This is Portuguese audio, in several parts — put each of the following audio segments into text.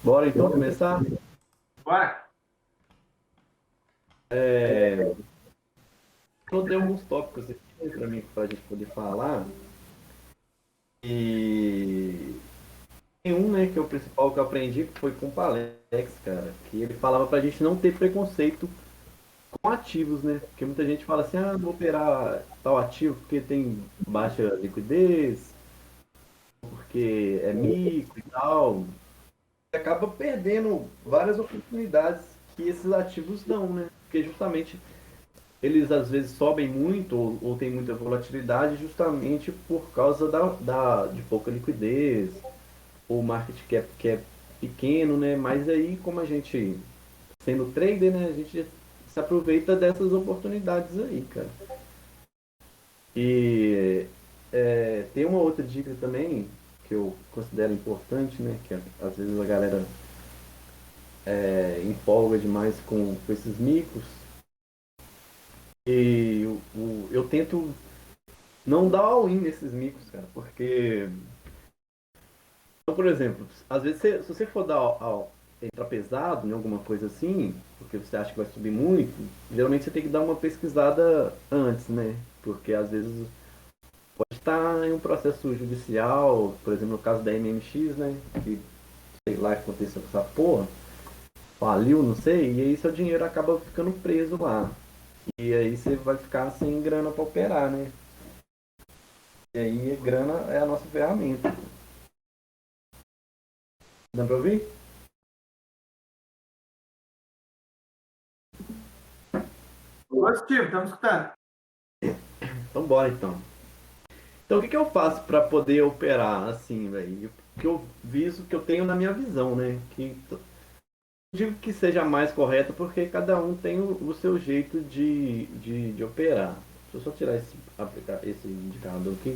Bora então começar? Bora. Eu dei alguns tópicos aqui para mim, para a gente poder falar. E tem um, né, que é o principal que eu aprendi, que foi com o Palex, cara, que ele falava pra gente não ter preconceito com ativos, né? Porque muita gente fala assim, ah, vou operar tal ativo porque tem baixa liquidez, porque é mico e tal. Você acaba perdendo várias oportunidades que esses ativos dão, né? Porque justamente eles às vezes sobem muito ou tem muita volatilidade justamente por causa de pouca liquidez, ou market cap que é pequeno, né? Mas aí, como a gente, sendo trader, né, a gente se aproveita dessas oportunidades aí, cara. E tem uma outra dica também que eu considero importante, né? Que às vezes a galera empolga demais com esses micos. E eu tento não dar all-in nesses micos, cara, porque, então, por exemplo, às vezes se você for entrar pesado em alguma coisa assim, porque você acha que vai subir muito, geralmente você tem que dar uma pesquisada antes, né? Porque às vezes pode estar em um processo judicial, por exemplo, no caso da MMX, né? Que sei lá o que aconteceu com essa porra, faliu, não sei, e aí seu dinheiro acaba ficando preso lá. E aí você vai ficar sem grana para operar, né? E aí grana é a nossa ferramenta. Dá pra ouvir? Positivo, estamos escutando. Então bora então. Então, o que, que eu faço para poder operar assim, velho? O que eu viso, que eu tenho na minha visão, né? Que eu digo que seja mais correto porque cada um tem o seu jeito de operar. Deixa eu só tirar esse indicador aqui.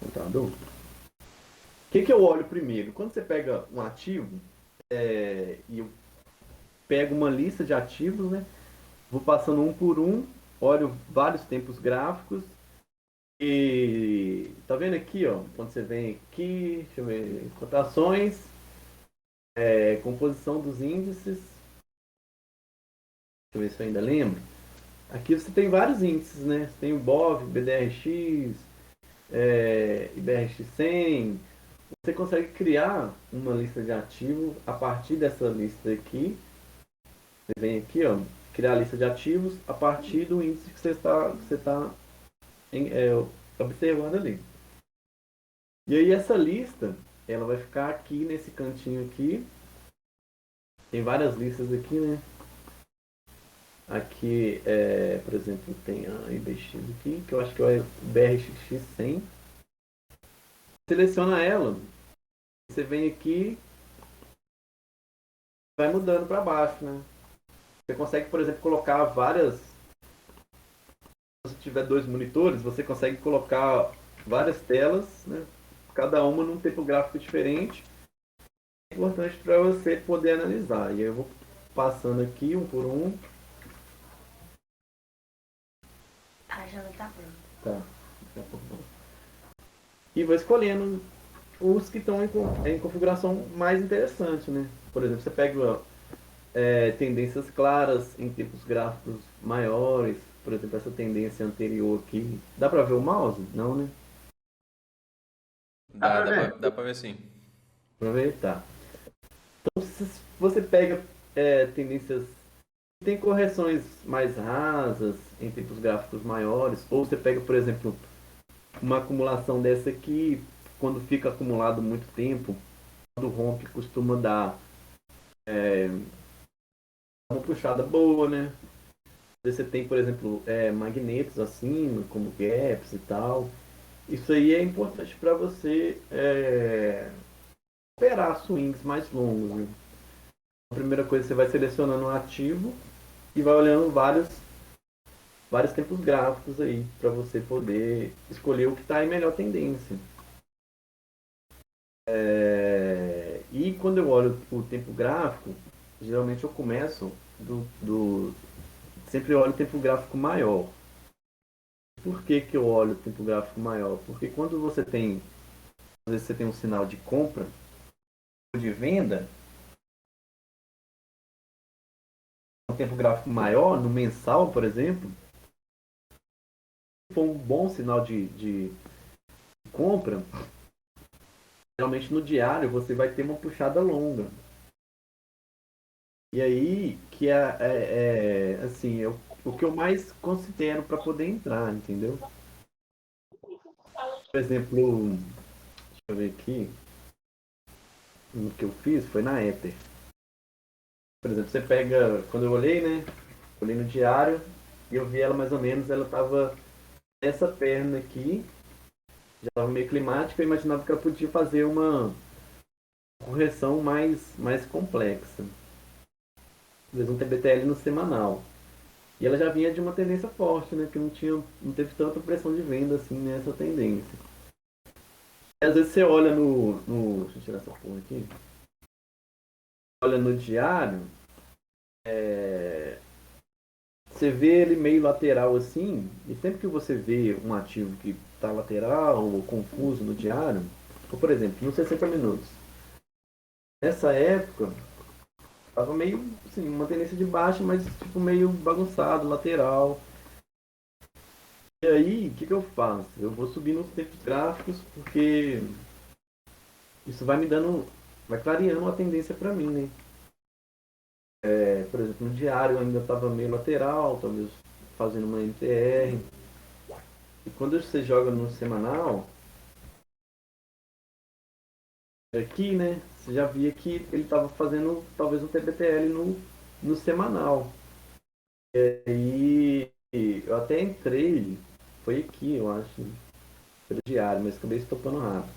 Indicador. O que, que eu olho primeiro? Quando você pega um ativo, e eu pego uma lista de ativos, né? Vou passando um por um, olho vários tempos gráficos. E tá vendo aqui, ó, quando você vem aqui, deixa eu ver, cotações, composição dos índices, deixa eu ver se eu ainda lembro. Aqui você tem vários índices, né? Você tem o BOV, BDRX, IBRX 100. Você consegue criar uma lista de ativos a partir dessa lista aqui. Você vem aqui, ó, criar a lista de ativos a partir do índice que você está observando ali. E aí essa lista, ela vai ficar aqui nesse cantinho aqui. Tem várias listas aqui, né? Aqui, por exemplo, tem a IBX aqui, que eu acho que é o BRX 100. Seleciona ela, você vem aqui, vai mudando para baixo, né? Você consegue, por exemplo, colocar várias. Se você tiver dois monitores, você consegue colocar várias telas, né? Cada uma num tempo gráfico diferente. É importante para você poder analisar. E eu vou passando aqui um por um. A janta tá pronta. Tá. Daqui a pouco. E vou escolhendo os que estão em configuração mais interessante, né? Por exemplo, você pega tendências claras em tempos gráficos maiores, por exemplo, essa tendência anterior aqui. Dá para ver o mouse? Não, né? Dá Dá, pra dá pra, ver? dá pra ver sim. Aproveitar. Então, se você pega tendências que tem correções mais rasas em tempos gráficos maiores, ou você pega, por exemplo, uma acumulação dessa aqui, quando fica acumulado muito tempo, quando rompe, costuma dar uma puxada boa, né? Você tem, por exemplo, magnetos acima, como gaps e tal. Isso aí é importante para você operar swings mais longos. Viu? A primeira coisa, você vai selecionando um ativo e vai olhando vários tempos gráficos aí para você poder escolher o que está em melhor tendência. E quando eu olho o tempo gráfico, geralmente eu começo sempre olho o tempo gráfico maior. Por que, que eu olho o tempo gráfico maior? Porque quando você tem, às vezes você tem um sinal de compra, de venda, um tempo gráfico maior, no mensal, por exemplo, se for um bom sinal de compra, geralmente no diário você vai ter uma puxada longa. E aí que assim, o que eu mais considero para poder entrar, entendeu? Por exemplo, deixa eu ver aqui, o que eu fiz foi na Ether. Por exemplo, você pega, quando eu olhei, né? Olhei no diário e eu vi ela mais ou menos, ela tava nessa perna aqui, já tava meio climática, eu imaginava que ela podia fazer uma correção mais complexa. Às vezes um TBTL no semanal. E ela já vinha de uma tendência forte, né? Que não teve tanta pressão de venda assim nessa tendência. E às vezes você olha deixa eu tirar essa porra aqui. Olha no diário, você vê ele meio lateral assim, e sempre que você vê um ativo que está lateral ou confuso no diário, ou por exemplo, nos 60 minutos, nessa época, tava meio, assim, uma tendência de baixa, mas tipo meio bagunçado, lateral. E aí, o que eu faço? Eu vou subir nos tempos gráficos, porque isso vai me dando, vai clareando a tendência para mim, né? Por exemplo, no diário eu ainda estava meio lateral, talvez fazendo uma MTR. E quando você joga no semanal, aqui, né, você já via que ele estava fazendo talvez um TBTL no semanal. E eu até entrei, foi aqui, eu acho, pelo diário, mas acabei estopando rápido.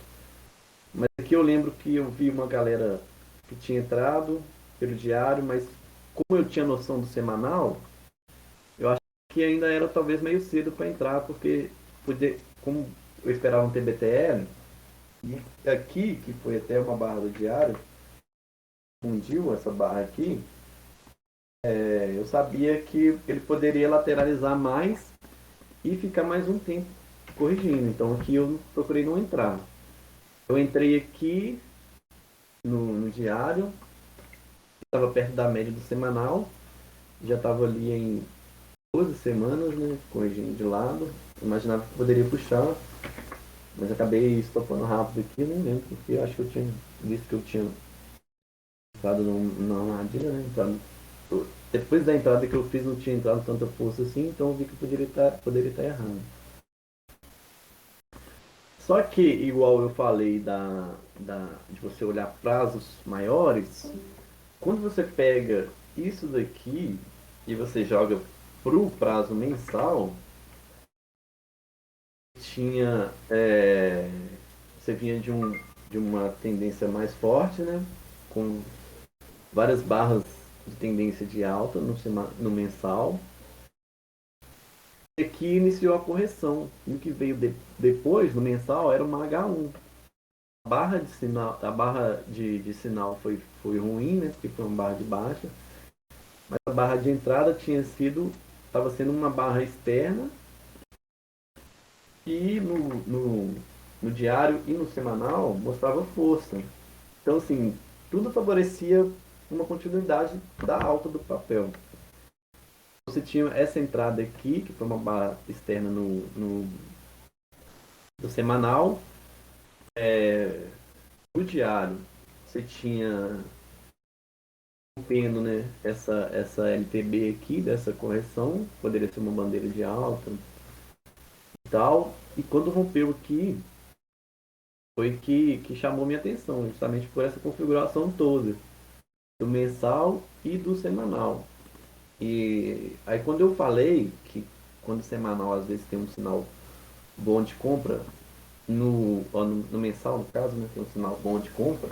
Mas aqui eu lembro que eu vi uma galera que tinha entrado pelo diário, mas como eu tinha noção do semanal, eu acho que ainda era talvez meio cedo para entrar, porque como eu esperava um TBTL, e aqui, que foi até uma barra do diário, fundiu essa barra aqui, eu sabia que ele poderia lateralizar mais e ficar mais um tempo corrigindo. Então aqui eu procurei não entrar. Eu entrei aqui no diário, estava perto da média do semanal, já estava ali em 12 semanas, né, corrigindo de lado. Imaginava que poderia puxar, mas acabei estopando rápido aqui, nem lembro, porque eu acho que eu tinha visto que eu tinha entrado numa armadilha, né? Depois da entrada que eu fiz não tinha entrado tanta força assim, então eu vi que eu poderia estar errando. Só que, igual eu falei de você olhar prazos maiores, quando você pega isso daqui e você joga pro prazo mensal, você vinha de uma tendência mais forte, né? Com várias barras de tendência de alta no mensal. E aqui iniciou a correção. E o que veio depois, no mensal, era uma H1. A barra de sinal foi ruim, né? Porque foi uma barra de baixa. Mas a barra de entrada estava sendo uma barra externa. E no diário e no semanal mostrava força. Então, assim, tudo favorecia uma continuidade da alta do papel. Você tinha essa entrada aqui, que foi uma barra externa do semanal. No diário, você tinha rompendo, né, essa LTB aqui, dessa correção, poderia ser uma bandeira de alta e tal. E quando rompeu aqui, foi que chamou minha atenção, justamente por essa configuração toda, do mensal e do semanal. E aí quando eu falei que quando o semanal às vezes tem um sinal bom de compra, no mensal, no caso, né, tem um sinal bom de compra,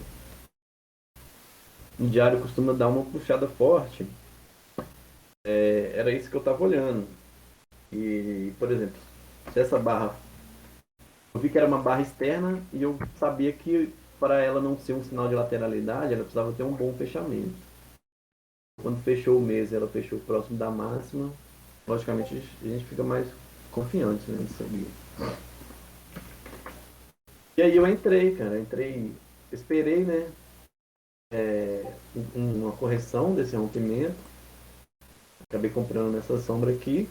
no diário costuma dar uma puxada forte. Era isso que eu estava olhando. E, por exemplo, se essa barra, eu vi que era uma barra externa e eu sabia que para ela não ser um sinal de lateralidade, ela precisava ter um bom fechamento. Quando fechou o mês, ela fechou próximo da máxima. Logicamente, a gente fica mais confiante, né, nisso aí. E aí eu entrei, cara. Entrei, esperei, né? uma correção desse rompimento. Acabei comprando essa sombra aqui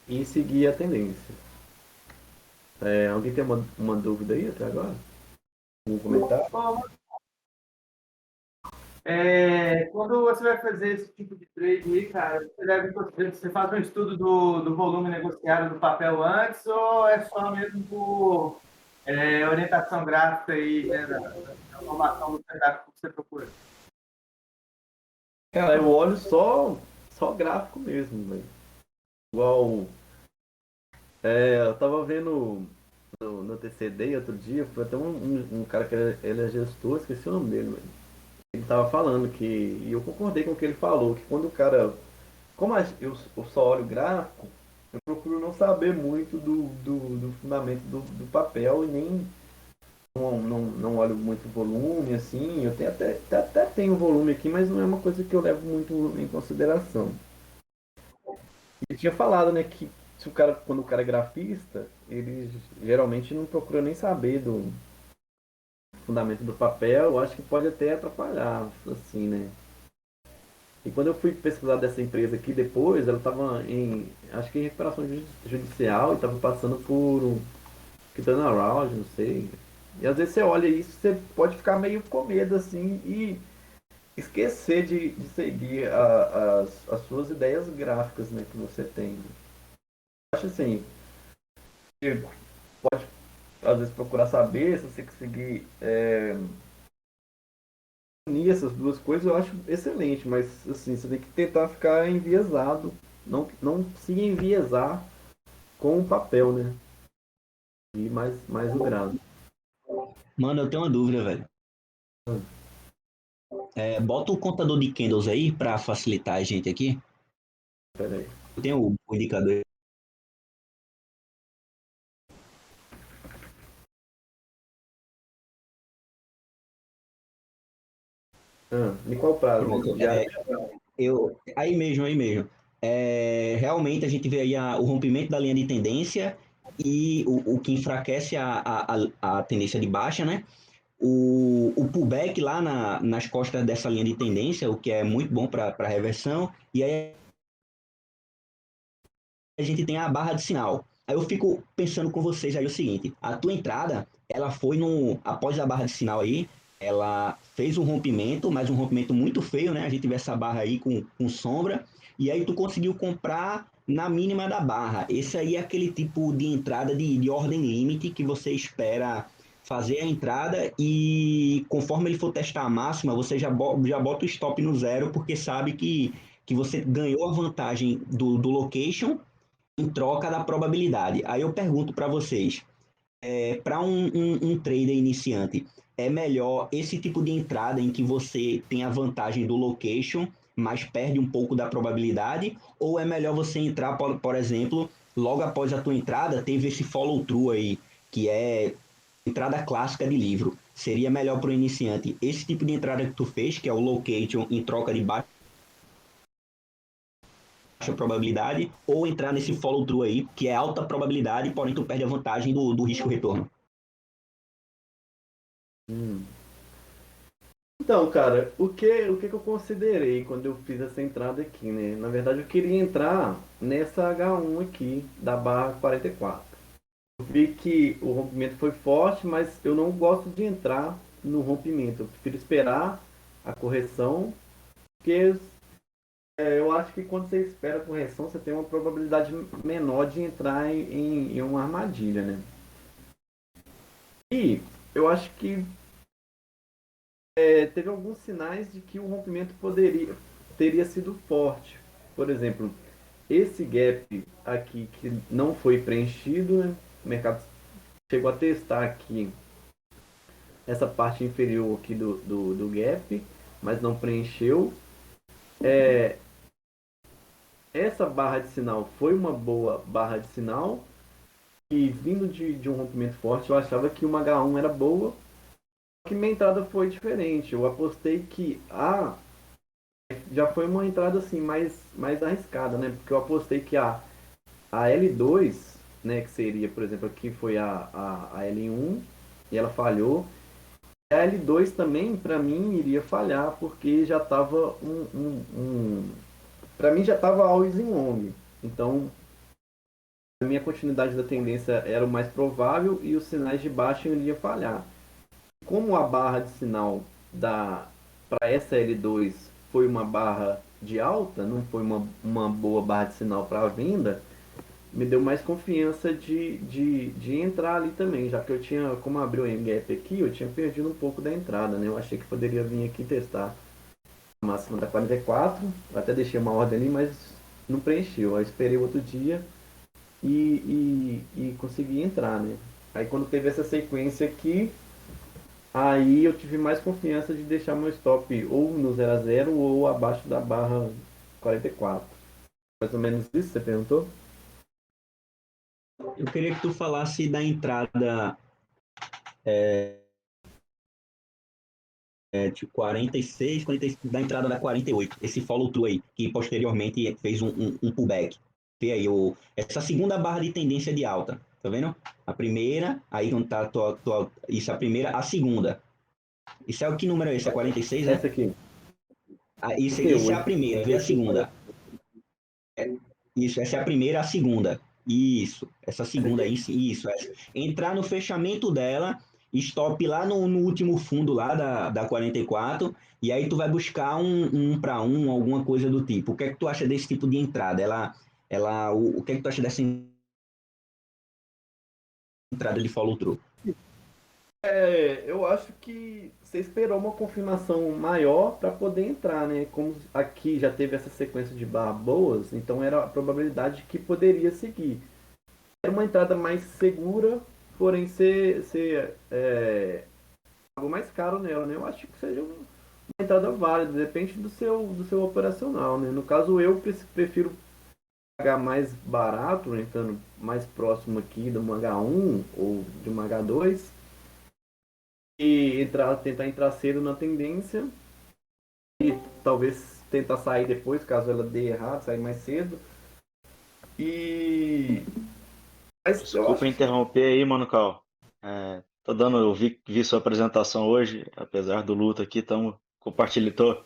e segui a tendência. Alguém tem uma dúvida aí até agora? Um comentário? Bom, quando você vai fazer esse tipo de trade aí, cara, você faz um estudo do volume negociado do papel antes ou é só mesmo por orientação gráfica e da formação do setup que você procura? Cara, eu olho só gráfico mesmo, velho. Igual, eu tava vendo no TCD outro dia, foi até um cara que ele é gestor, esqueci o nome dele, velho. Ele tava falando que, e eu concordei com o que ele falou, que quando o cara, como eu só olho gráfico, eu procuro não saber muito do fundamento do papel e nem não olho muito volume, assim, eu tenho até tenho volume aqui, mas não é uma coisa que eu levo muito em consideração. Ele tinha falado, né, que se o cara, quando o cara é grafista, ele geralmente não procura nem saber do fundamento do papel, eu acho que pode até atrapalhar, assim, né. E quando eu fui pesquisar dessa empresa aqui depois, ela estava acho que em recuperação judicial e estava passando por que turnaround, não sei. E às vezes você olha isso, você pode ficar meio com medo assim e esquecer de seguir as suas ideias gráficas, né, que você tem. Eu acho assim, você pode às vezes procurar saber se você conseguir unir essas duas coisas, eu acho excelente, mas assim, você tem que tentar ficar enviesado, não se enviesar com o papel, né? E mais o grado. Mano, eu tenho uma dúvida, velho. Bota o contador de candles aí pra facilitar a gente aqui. Pera aí. Eu tenho o indicador. De qual prazo? Pronto. Já. Aí mesmo, aí mesmo. Realmente a gente vê aí o rompimento da linha de tendência e o que enfraquece a tendência de baixa, né? O pullback lá nas costas dessa linha de tendência, o que é muito bom para a reversão. E aí a gente tem a barra de sinal. Aí eu fico pensando com vocês aí o seguinte: a tua entrada, ela foi após a barra de sinal aí, ela fez um rompimento, mas um rompimento muito feio, né? A gente vê essa barra aí com sombra, e aí tu conseguiu comprar na mínima da barra. Esse aí é aquele tipo de entrada de ordem limite que você espera fazer a entrada e conforme ele for testar a máxima, você já bota o stop no zero, porque sabe que você ganhou a vantagem do location em troca da probabilidade. Aí eu pergunto para vocês, para um trader iniciante, é melhor esse tipo de entrada em que você tem a vantagem do location, mas perde um pouco da probabilidade, ou é melhor você entrar, por exemplo, logo após a tua entrada, teve esse follow-through aí, que é entrada clássica de livro. Seria melhor para o iniciante esse tipo de entrada que tu fez, que é o location em troca de baixa probabilidade, ou entrar nesse follow-through aí, que é alta probabilidade, porém tu perde a vantagem do risco-retorno. Hum. Então, cara, o que eu considerei quando eu fiz essa entrada aqui, né? Na verdade, eu queria entrar nessa H1 aqui, da barra 44. Eu vi que o rompimento foi forte, mas eu não gosto de entrar no rompimento. Eu prefiro esperar a correção, porque eu acho que quando você espera a correção, você tem uma probabilidade menor de entrar em uma armadilha, né? E eu acho que teve alguns sinais de que o rompimento teria sido forte. Por exemplo, esse gap aqui que não foi preenchido, né? O mercado chegou a testar aqui essa parte inferior aqui do gap, mas não preencheu. Essa barra de sinal foi uma boa barra de sinal e vindo de um rompimento forte, eu achava que uma H1 era boa, que minha entrada foi diferente. Eu apostei que já foi uma entrada assim mais arriscada, né? Porque eu apostei que a L2, né, que seria, por exemplo, aqui foi a L1 e ela falhou. A L2 também, para mim, iria falhar, porque já estava para mim já estava always in long. Então, a minha continuidade da tendência era o mais provável e os sinais de baixa iriam falhar. Como a barra de sinal da para essa L2 foi uma barra de alta, não foi uma boa barra de sinal para a venda, me deu mais confiança de entrar ali também, já que eu tinha, como abriu o MGap aqui, eu tinha perdido um pouco da entrada, né? Eu achei que poderia vir aqui testar a máxima da 44, eu até deixei uma ordem ali, mas não preencheu. Eu esperei o outro dia e consegui entrar, né? Aí quando teve essa sequência aqui, aí eu tive mais confiança de deixar meu stop ou no 0 a 0 ou abaixo da barra 44. Mais ou menos isso, você perguntou? Eu queria que tu falasse da entrada de 46, 45, da entrada da 48, esse follow through aí, que posteriormente fez um pullback. Vê aí, essa segunda barra de tendência de alta, tá vendo? A primeira, aí quando tá isso, a primeira, a segunda. Isso é o que número é esse? É 46, né? Essa aqui, Isso é a 38. primeira, vê a segunda. Isso, essa é a primeira, a segunda. Isso, essa Essa segunda aqui. aí, isso. Essa. Entrar no fechamento dela, stop lá no último fundo lá da 44, e aí tu vai buscar um para um, alguma coisa do tipo. O que é que tu acha desse tipo de entrada? O que é que tu acha dessa entrada de follow through? Eu acho que você esperou uma confirmação maior para poder entrar, né? Como aqui já teve essa sequência de barras boas, então era a probabilidade que poderia seguir. Era uma entrada mais segura, porém ser algo mais caro nela, né? Eu acho que seja uma entrada válida, depende do seu operacional, né? No caso, eu prefiro pagar mais barato, entrando mais próximo aqui de uma H1 ou de uma H2 e tentar entrar cedo na tendência e talvez tentar sair depois, caso ela dê errado, sair mais cedo. E mas eu Desculpa acho que interromper aí, Mano Cal. Eu vi sua apresentação hoje, apesar do luto aqui, tô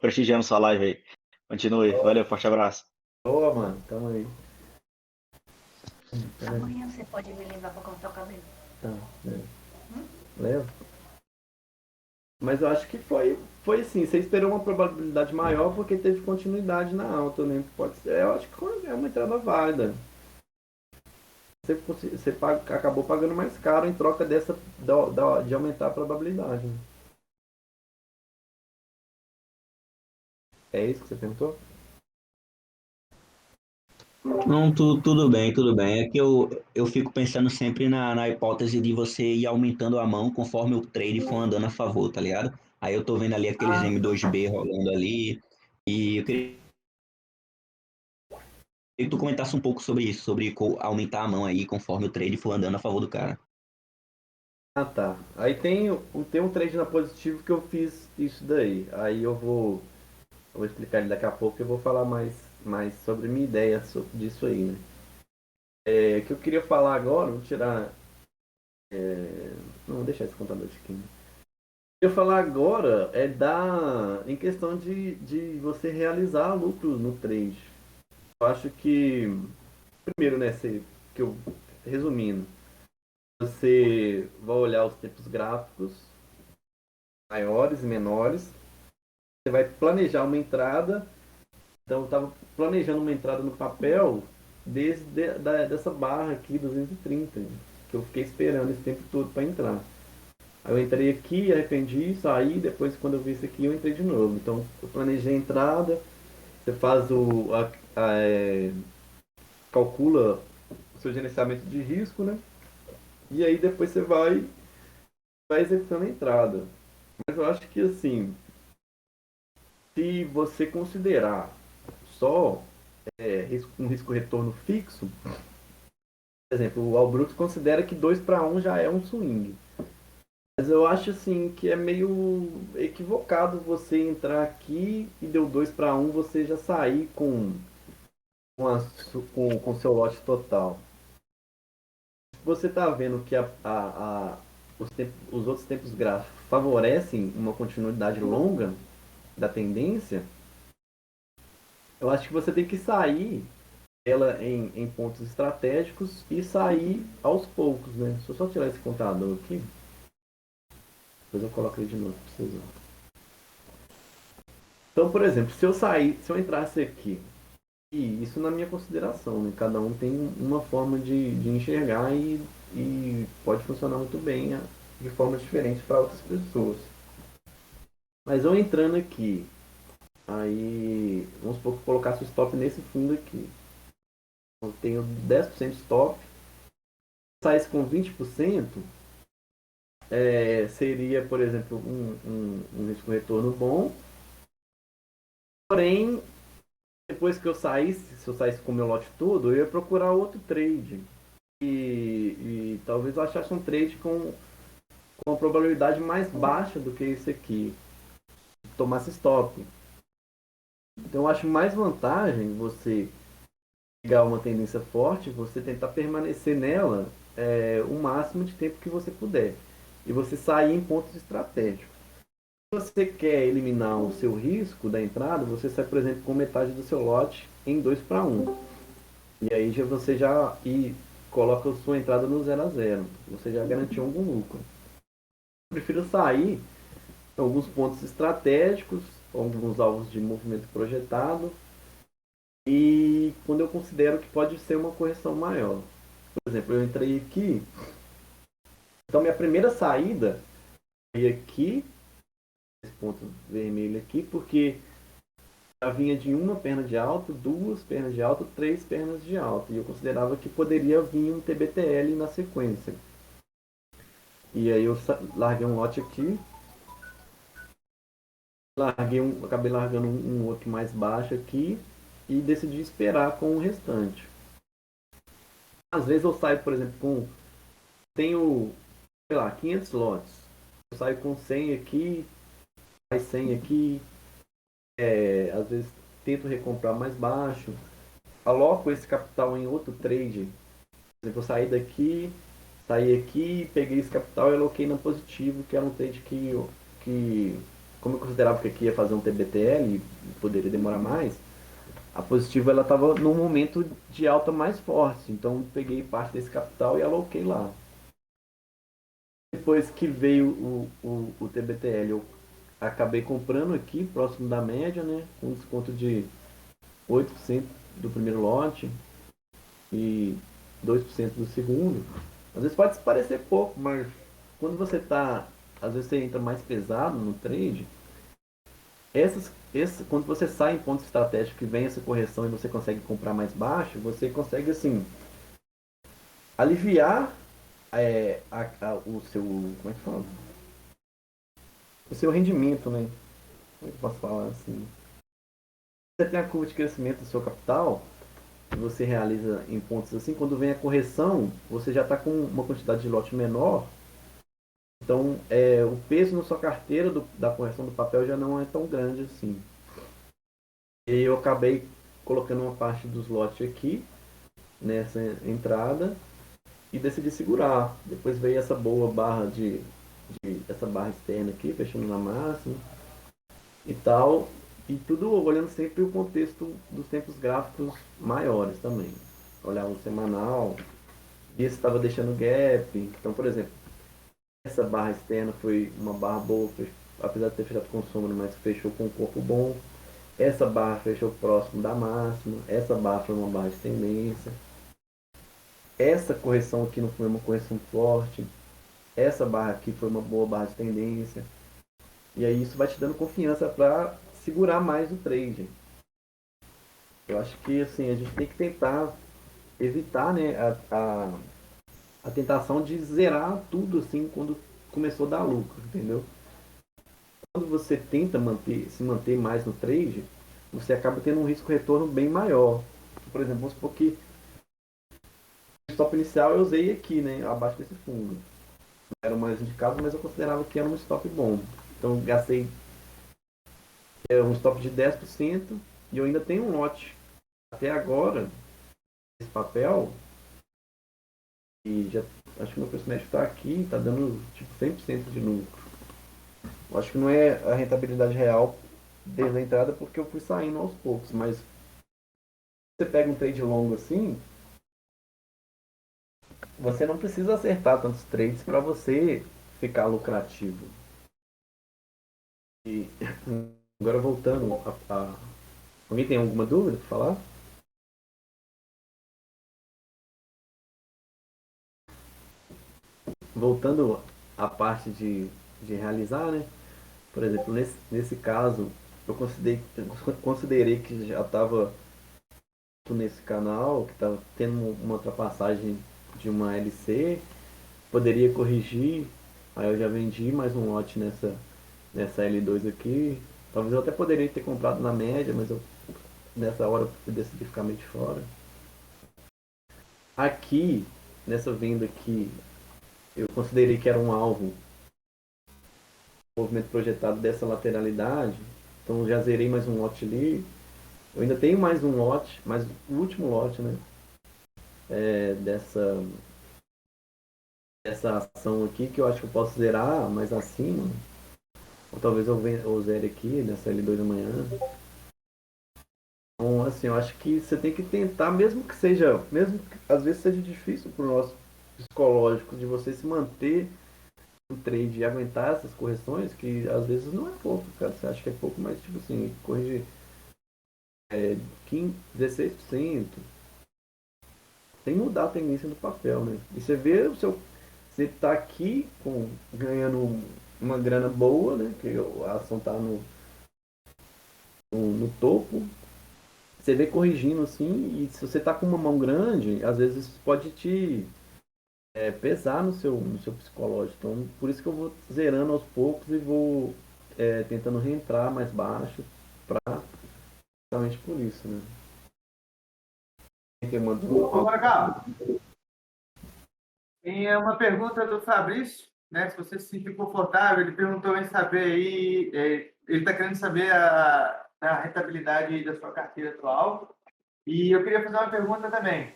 prestigiando sua live aí. Continue, valeu, forte abraço. boa, mano, tamo aí. Amanhã você pode me levar pra cortar o cabelo. Tá, né? Leva. Mas eu acho que foi assim, você esperou uma probabilidade maior porque teve continuidade na alta, né? Pode ser, eu acho que é uma entrada válida. Acabou pagando mais caro em troca de aumentar a probabilidade, né? É isso que você perguntou? Não, tudo bem, tudo bem. É que eu fico pensando sempre na hipótese de você ir aumentando a mão conforme o trade for andando a favor, tá ligado? Aí eu tô vendo ali aqueles M2B rolando ali, e eu queria que tu comentasse um pouco sobre isso, sobre aumentar a mão aí conforme o trade for andando a favor do cara. Ah, tá. Aí tem um trade na positivo que eu fiz isso daí. Aí eu vou explicar ele daqui a pouco e eu vou falar mais sobre minha ideia disso aí, né? O que eu queria falar agora, vou tirar. Não, vou deixar esse contador de aqui. Eu falar agora em questão de você realizar lucros no trade. Eu acho que, primeiro, né, resumindo, você vai olhar os tempos gráficos maiores e menores, você vai planejar uma entrada. Então eu estava planejando uma entrada no papel dessa barra aqui, 230, que eu fiquei esperando esse tempo todo para entrar. Aí eu entrei aqui, arrependi, saí, depois quando eu vi isso aqui eu entrei de novo. Então eu planejei a entrada, você faz calcula o seu gerenciamento de risco, né? E aí depois você vai executando a entrada. Mas eu acho que assim, se você considerar só um risco retorno fixo, por exemplo, o Albrooks considera que 2 para 1 já é um swing. Mas eu acho assim que é meio equivocado você entrar aqui e deu 2 para 1 você já sair com seu lote total. Você está vendo que os outros tempos gráficos favorecem uma continuidade longa da tendência, eu acho que você tem que sair ela em pontos estratégicos e sair aos poucos, né? Deixa eu só tirar esse contador aqui, depois eu coloco ele de novo para vocês verem. Então, por exemplo, se eu entrasse aqui, e isso na minha consideração, né? Cada um tem uma forma de enxergar e pode funcionar muito bem de formas diferentes para outras pessoas. Mas eu entrando aqui, aí vamos supor que eu colocasse o stop nesse fundo aqui. Eu tenho 10% de stop, saísse com 20%, seria, por exemplo, um risco-retorno bom. Porém, depois que eu saísse, se eu saísse com o meu lote todo, eu ia procurar outro trade. E talvez eu achasse um trade com uma probabilidade mais baixa do que esse aqui. Tomasse stop. Então eu acho mais vantagem você pegar uma tendência forte, você tentar permanecer nela o máximo de tempo que você puder. E você sair em pontos estratégicos. Se você quer eliminar o seu risco da entrada, você sai, por exemplo, com metade do seu lote em 2 para 1. E aí você já coloca a sua entrada no 0 a 0. Você já garantiu algum lucro. Eu prefiro sair em alguns pontos estratégicos, alguns alvos de movimento projetado, e quando eu considero que pode ser uma correção maior. Por exemplo, eu entrei aqui, então minha primeira saída foi aqui, esse ponto vermelho aqui, porque já vinha de uma perna de alta, duas pernas de alta, três pernas de alta, e eu considerava que poderia vir um TBTL na sequência. E aí eu larguei um lote aqui, acabei largando um outro mais baixo aqui e decidi esperar com o restante. Às vezes eu saio, por exemplo, tenho, sei lá, 500 lotes. Eu saio com 100 aqui, mais 100 aqui, às vezes tento recomprar mais baixo, aloco esse capital em outro trade. Por exemplo, eu saí aqui, peguei esse capital e aloquei no positivo, que era um trade que como eu considerava que aqui ia fazer um TBTL e poderia demorar mais, a positiva ela estava num momento de alta mais forte, então peguei parte desse capital e aloquei lá. Depois que veio o TBTL, eu acabei comprando aqui, próximo da média, né, com desconto de 8% do primeiro lote e 2% do segundo. Às vezes pode parecer pouco, mas quando você está, às vezes você entra mais pesado no trade, quando você sai em pontos estratégicos que vem essa correção e você consegue comprar mais baixo, você consegue assim aliviar o seu, como é que fala? O seu rendimento, né? Como é que eu posso falar assim? Você tem a curva de crescimento do seu capital, que você realiza em pontos assim, quando vem a correção, você já está com uma quantidade de lote menor, então o peso na sua carteira da correção do papel já não é tão grande assim. E eu acabei colocando uma parte dos lotes aqui, nessa entrada, e decidi segurar. Depois veio essa boa barra essa barra externa aqui, fechando na máxima e tal. E tudo olhando sempre o contexto dos tempos gráficos maiores também. Olhar o semanal, via se estava deixando gap. Então, por exemplo, essa barra externa foi uma barra boa, apesar de ter fechado com sombra, mas fechou com um corpo bom. Essa barra fechou próximo da máxima. Essa barra foi uma barra de tendência. Essa correção aqui não foi uma correção forte. Essa barra aqui foi uma boa barra de tendência. E aí isso vai te dando confiança para segurar mais o trade. Eu acho que assim, a gente tem que tentar evitar, né, a tentação de zerar tudo assim quando começou a dar lucro, entendeu? Quando você tenta se manter mais no trade, você acaba tendo um risco-retorno bem maior. Por exemplo, vamos supor que o stop inicial eu usei aqui, né, abaixo desse fundo. Era o mais indicado, mas eu considerava que era um stop bom. Então gastei um stop de 10% e eu ainda tenho um lote. Até agora, esse papel, E já acho que meu preço médio está aqui, está dando tipo 100% de lucro. Eu acho que não é a rentabilidade real desde a entrada porque eu fui saindo aos poucos, mas você pega um trade longo assim, você não precisa acertar tantos trades para você ficar lucrativo. E agora voltando alguém tem alguma dúvida para falar? Voltando à parte de realizar, né? Por exemplo, nesse caso, eu considerei que já estava nesse canal, que estava tendo uma ultrapassagem de uma LC, poderia corrigir, aí eu já vendi mais um lote nessa L2 aqui. Talvez eu até poderia ter comprado na média, mas nessa hora eu decidi ficar meio de fora. Aqui, nessa venda aqui, eu considerei que era um alvo, um movimento projetado dessa lateralidade, então já zerei mais um lote ali. Eu ainda tenho mais um lote, mais o último lote, né? Dessa ação aqui, que eu acho que eu posso zerar mais acima. Ou talvez eu zere aqui nessa L2 amanhã. Então, assim, eu acho que você tem que tentar, mesmo que às vezes seja difícil para o nosso psicológico de você se manter no trade e aguentar essas correções, que às vezes não é pouco, cara. Você acha que é pouco, mas tipo assim, corrigir 15, 16%, sem mudar a tendência do papel, né? E você vê você tá aqui ganhando uma grana boa, né? Que a ação tá no topo. Você vê corrigindo assim, e se você tá com uma mão grande, às vezes isso pode te pesar no seu psicológico. Então, por isso que eu vou zerando aos poucos e vou tentando reentrar mais baixo, justamente por isso, né? Quem mandou? Ô, Maracá, tem uma pergunta do Fabrício, né? Se você se sentir confortável, ele perguntou em saber aí, ele está querendo saber a rentabilidade da sua carteira atual. E eu queria fazer uma pergunta também,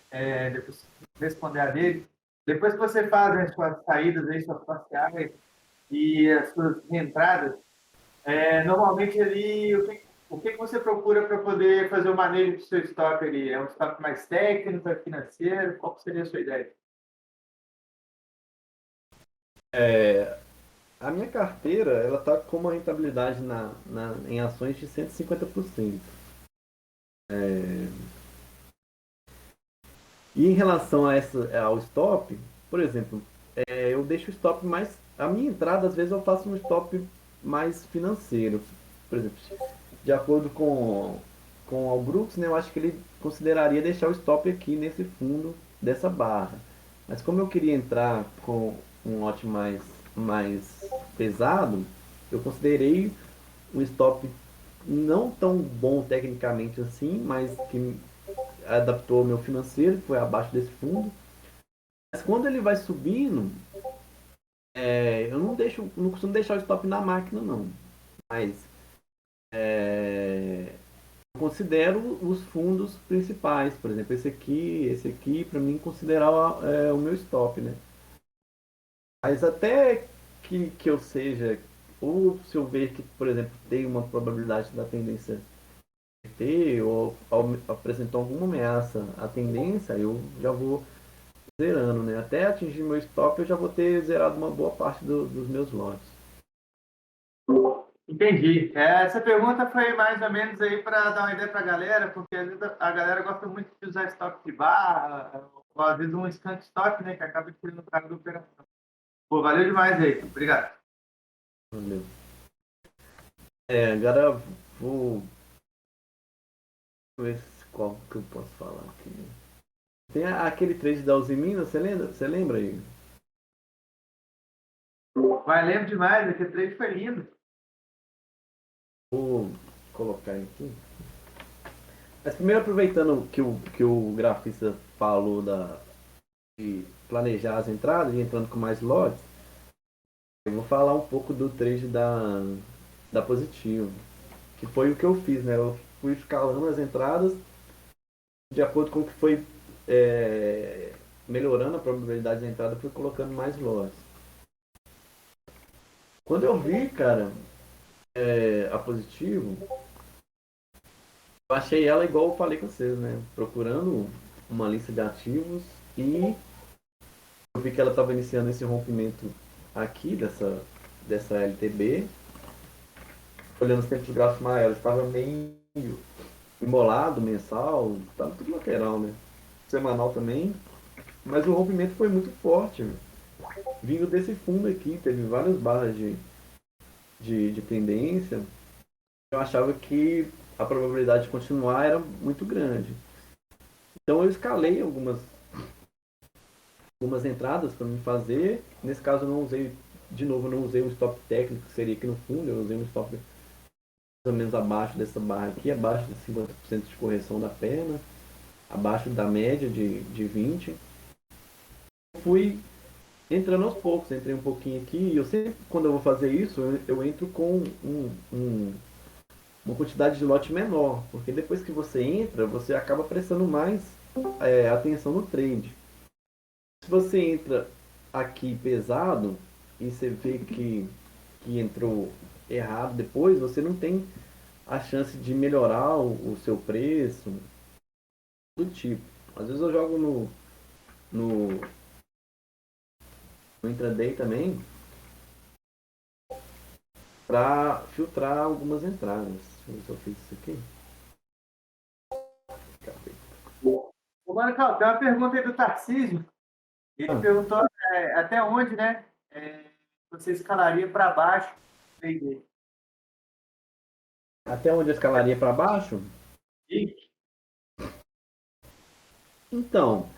depois responder a dele. Depois que você faz as suas saídas, aí, suas parciais e as suas entradas, normalmente ali, o que você procura para poder fazer o manejo do seu estoque ali? É um estoque mais técnico, é financeiro? Qual que seria a sua ideia? A minha carteira, ela tá com uma rentabilidade em ações de 150%. E em relação ao stop, por exemplo, eu deixo o stop mais. A minha entrada, às vezes, eu faço um stop mais financeiro. Por exemplo, de acordo com o Brooks, né, eu acho que ele consideraria deixar o stop aqui nesse fundo dessa barra. Mas como eu queria entrar com um lote mais pesado, eu considerei um stop não tão bom tecnicamente assim, mas que adaptou ao meu financeiro, que foi abaixo desse fundo. Mas quando ele vai subindo, eu não costumo deixar o stop na máquina, não. Mas eu considero os fundos principais, por exemplo, esse aqui, para mim, considerar o meu stop, né? Mas até que eu seja, ou se eu ver que, por exemplo, tem uma probabilidade da tendência ter, ou apresentou alguma ameaça à tendência, eu já vou zerando, né? Até atingir meu stop, eu já vou ter zerado uma boa parte dos meus lotes. Entendi. Essa pergunta foi mais ou menos aí para dar uma ideia para a galera, porque às vezes a galera gosta muito de usar estoque de barra, ou às vezes um skunk stock, né, que acaba tirando o cara da operação. Pô, valeu demais aí. Obrigado. Valeu. Agora vou ver qual que eu posso falar aqui. Tem aquele trade da Uzi Minas, você lembra aí? Vai, lembro demais, aquele trade foi lindo. Vou colocar aqui. Mas primeiro, aproveitando que o grafista falou de planejar as entradas e entrando com mais lotes, eu vou falar um pouco do trade da Positivo, que foi o que eu fiz, né? Eu fui escalando as entradas de acordo com o que foi melhorando a probabilidade de entrada, fui colocando mais lotes. Quando eu vi, cara, a Positivo, eu achei ela igual eu falei com vocês, né? Procurando uma lista de ativos e eu vi que ela estava iniciando esse rompimento aqui dessa LTB. Olhando os tempos gráficos maiores, estava meio embolado, mensal, estava tudo lateral, né? Semanal também. Mas o rompimento foi muito forte, meu. Vindo desse fundo aqui, teve várias barras de tendência. Eu achava que a probabilidade de continuar era muito grande. Então eu escalei algumas entradas para me fazer. Nesse caso eu não usei, de novo, eu não usei um stop técnico, que seria aqui no fundo, eu usei um stop mais ou menos abaixo dessa barra aqui, abaixo de 50% de correção da perna, abaixo da média de 20. Eu fui entrando aos poucos, entrei um pouquinho aqui, e eu sempre, quando eu vou fazer isso, eu entro com uma quantidade de lote menor, porque depois que você entra, você acaba prestando mais atenção no trade. Se você entra aqui pesado e você vê que entrou errado depois, você não tem a chance de melhorar o seu preço, do tipo. Às vezes eu jogo no, no intraday também para filtrar algumas entradas. Deixa eu ver se eu fiz isso aqui. Ô, Marcão, tem uma pergunta aí do Tarcísio. Ele perguntou até onde, né? Você escalaria para baixo o trade dele. Até onde eu escalaria para baixo? Então,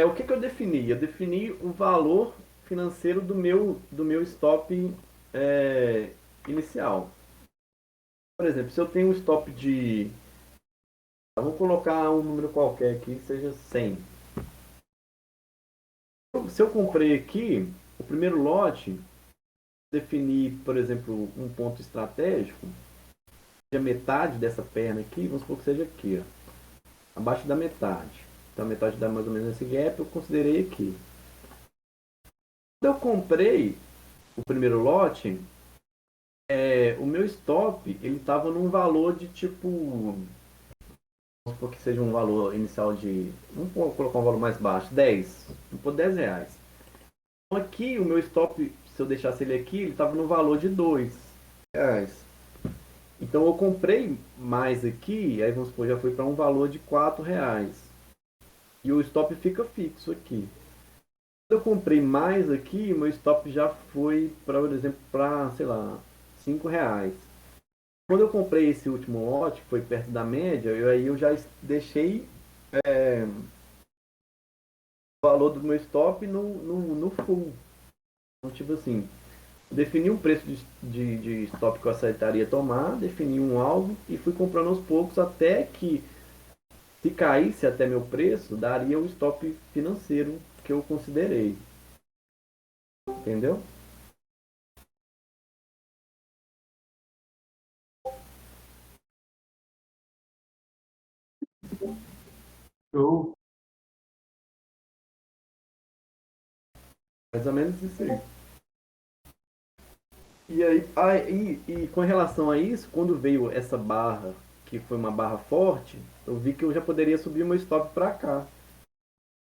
o que eu defini? Eu defini o valor financeiro do meu stop inicial. Por exemplo, se eu tenho um stop de... Vamos colocar um número qualquer aqui que seja 100. Se eu comprei aqui, o primeiro lote, defini, por exemplo, um ponto estratégico, a metade dessa perna aqui, vamos supor que seja aqui, ó, abaixo da metade. Então a metade dá mais ou menos esse gap, eu considerei aqui. Quando eu comprei o primeiro lote, o meu stop, ele estava num valor de tipo, vamos supor que seja um valor inicial de, vamos colocar um valor mais baixo, 10, vamos pôr 10 reais. Então aqui o meu stop, se eu deixasse ele aqui, ele estava no valor de 2 reais. Então eu comprei mais aqui, aí vamos supor, já foi para um valor de 4 reais. E o stop fica fixo aqui. Quando eu comprei mais aqui, meu stop já foi, por exemplo, para, sei lá, 5 reais. Quando eu comprei esse último lote, que foi perto da média, aí eu já deixei o valor do meu stop no full. Então, tipo assim, defini um preço de stop que eu aceitaria tomar, defini um alvo e fui comprando aos poucos até que, se caísse até meu preço, daria o stop financeiro que eu considerei. Entendeu? Show. Mais ou menos isso aí. E aí, e com relação a isso, quando veio essa barra, que foi uma barra forte, eu vi que eu já poderia subir meu stop para cá.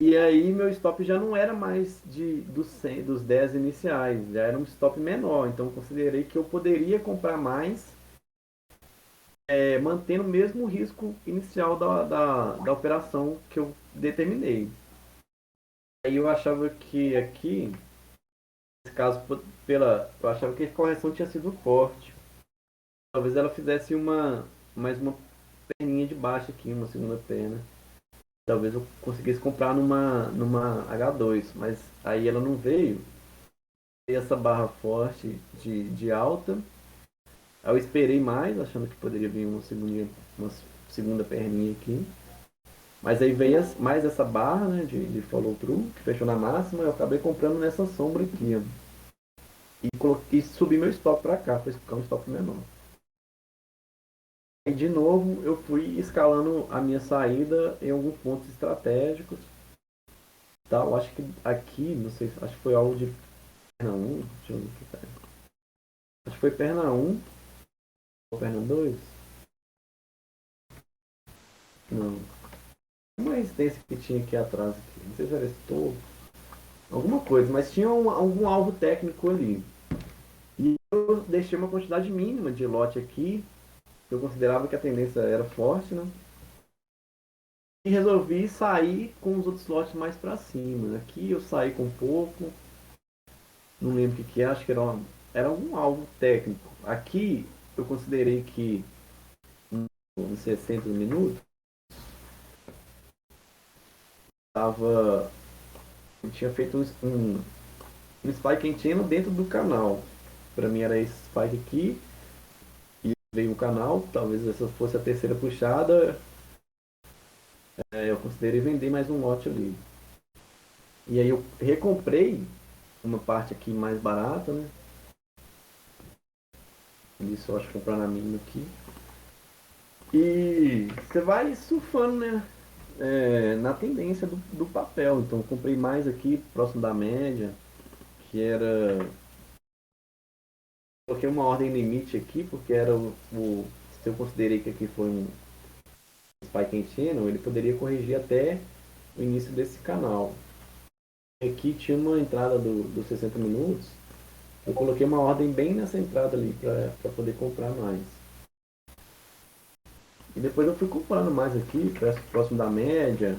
E aí meu stop já não era mais dos 10 iniciais, já era um stop menor. Então eu considerei que eu poderia comprar mais, mantendo o mesmo risco inicial da operação que eu determinei. Aí eu achava que aqui, nesse caso, eu achava que a correção tinha sido forte. Talvez ela fizesse mais uma perninha de baixo aqui, uma segunda perna. Talvez eu conseguisse comprar numa H2, mas aí ela não veio. E essa barra forte de alta. Aí eu esperei mais, achando que poderia vir uma segunda perninha aqui. Mas aí veio mais essa barra, né, de follow through, que fechou na máxima. Eu acabei comprando nessa sombra aqui, ó. E subi meu stop para cá, para ficar um stop menor. E de novo eu fui escalando a minha saída em alguns pontos estratégicos. tal. Acho que aqui, não sei, acho que foi algo de perna um. Deixa eu ver aqui, cara. Acho que foi perna um ou perna 2. Não. Uma resistência que tinha aqui atrás. Aqui. Não sei se era estofo. Alguma coisa, mas tinha algum alvo técnico ali. E eu deixei uma quantidade mínima de lote aqui. Eu considerava que a tendência era forte, né? E resolvi sair com os outros lotes mais para cima. Aqui eu saí com pouco. Não lembro o que é, acho que era algum alvo técnico. Aqui eu considerei que uns 60 minutos tava, eu tinha feito um spike antenna dentro do canal. Para mim era esse spike aqui. E veio o canal, talvez essa fosse a terceira puxada. Eu considerei vender mais um lote ali. E aí eu recomprei uma parte aqui mais barata, né? Isso eu acho que comprar na mínima aqui. E você vai surfando, né? Na tendência do papel. Então eu comprei mais aqui, próximo da média, que era. Coloquei uma ordem limite aqui, porque era se eu considerei que aqui foi um spike and channel, ele poderia corrigir até o início desse canal. Aqui tinha uma entrada dos 60 minutos. Eu coloquei uma ordem bem nessa entrada ali para poder comprar mais. E depois eu fui comprando mais aqui, próximo da média.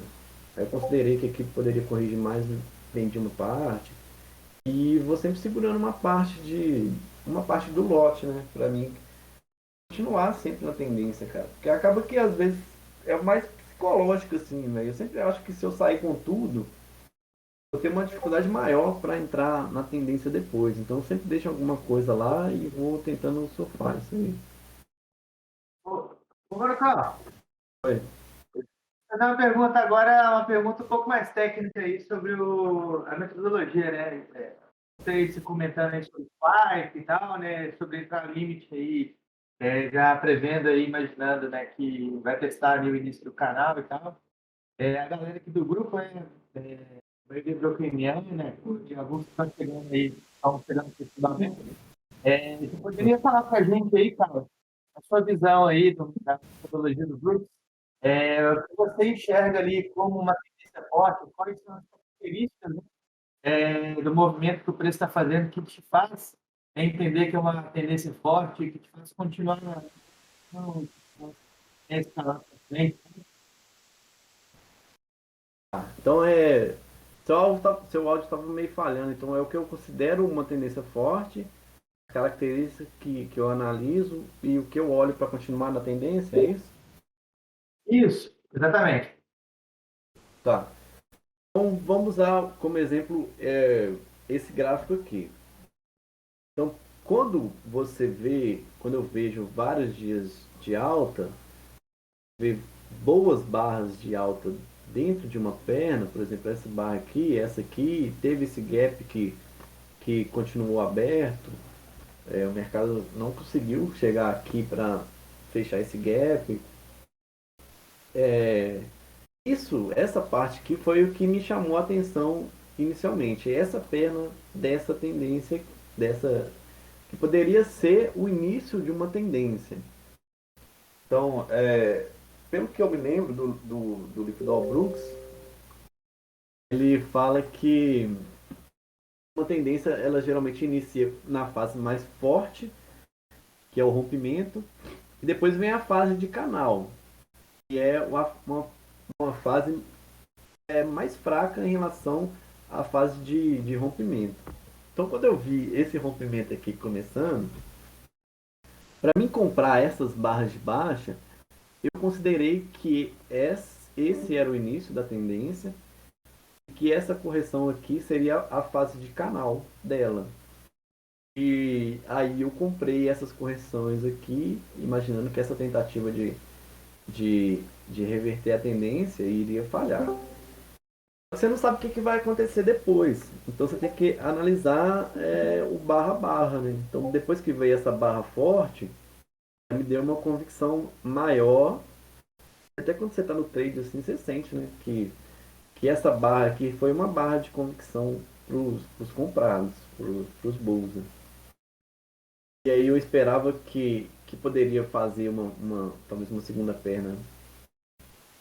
Aí eu considerei que aqui poderia corrigir mais, vendi uma parte. E vou sempre segurando uma parte do lote, né? Pra mim continuar sempre na tendência, cara. Porque acaba que às vezes é mais psicológico assim, né? Eu sempre acho que se eu sair com tudo, eu tenho uma dificuldade maior para entrar na tendência depois. Então eu sempre deixo alguma coisa lá e vou tentando surfar isso aí. Ô, Marcão, Oi. vou fazer uma pergunta agora, uma pergunta um pouco mais técnica aí sobre a metodologia, né? Vocês comentando aí sobre o Spike e tal, né? Sobre entrar no limite aí, já prevendo aí, imaginando, né, que vai testar ali o início do canal e tal. A galera aqui do grupo vai ver bloqueimiano, né? De alguns que estão chegando aí, estão chegando para estudamento. Você poderia falar para a gente aí, cara, a sua visão aí da metodologia do grupo, o que você enxerga ali como uma tendência forte, quais são as características, né, do movimento que o preço está fazendo que te faz entender que é uma tendência forte, que te faz continuar escalar para frente. Então seu áudio estava meio falhando. Então é o que eu considero uma tendência forte, característica que eu analiso e o que eu olho para continuar na tendência, é isso? Isso, exatamente. Tá. Então vamos usar como exemplo esse gráfico aqui. Então quando eu vejo vários dias de alta, ver boas barras de alta dentro de uma perna, por exemplo, essa barra aqui, essa aqui, teve esse gap que continuou aberto, o mercado não conseguiu chegar aqui para fechar esse gap. Essa parte aqui foi o que me chamou a atenção inicialmente. Essa perna dessa tendência, dessa que poderia ser o início de uma tendência. Então, pelo que eu me lembro do Liquidol Brooks, ele fala que uma tendência ela geralmente inicia na fase mais forte, que é o rompimento, e depois vem a fase de canal, que é uma fase mais fraca em relação à fase de rompimento. Então, quando eu vi esse rompimento aqui começando, para mim comprar essas barras de baixa, eu considerei que esse era o início da tendência e que essa correção aqui seria a fase de canal dela. E aí eu comprei essas correções aqui, imaginando que essa tentativa de reverter a tendência iria falhar. Você não sabe o que vai acontecer depois. Então você tem que analisar o barra barra, né? Então depois que veio essa barra forte, me deu uma convicção maior. Até quando você está no trade assim, você sente, né? Que que essa barra aqui foi uma barra de convicção para os comprados, para os bulls, né? E aí eu esperava que poderia fazer talvez uma segunda perna,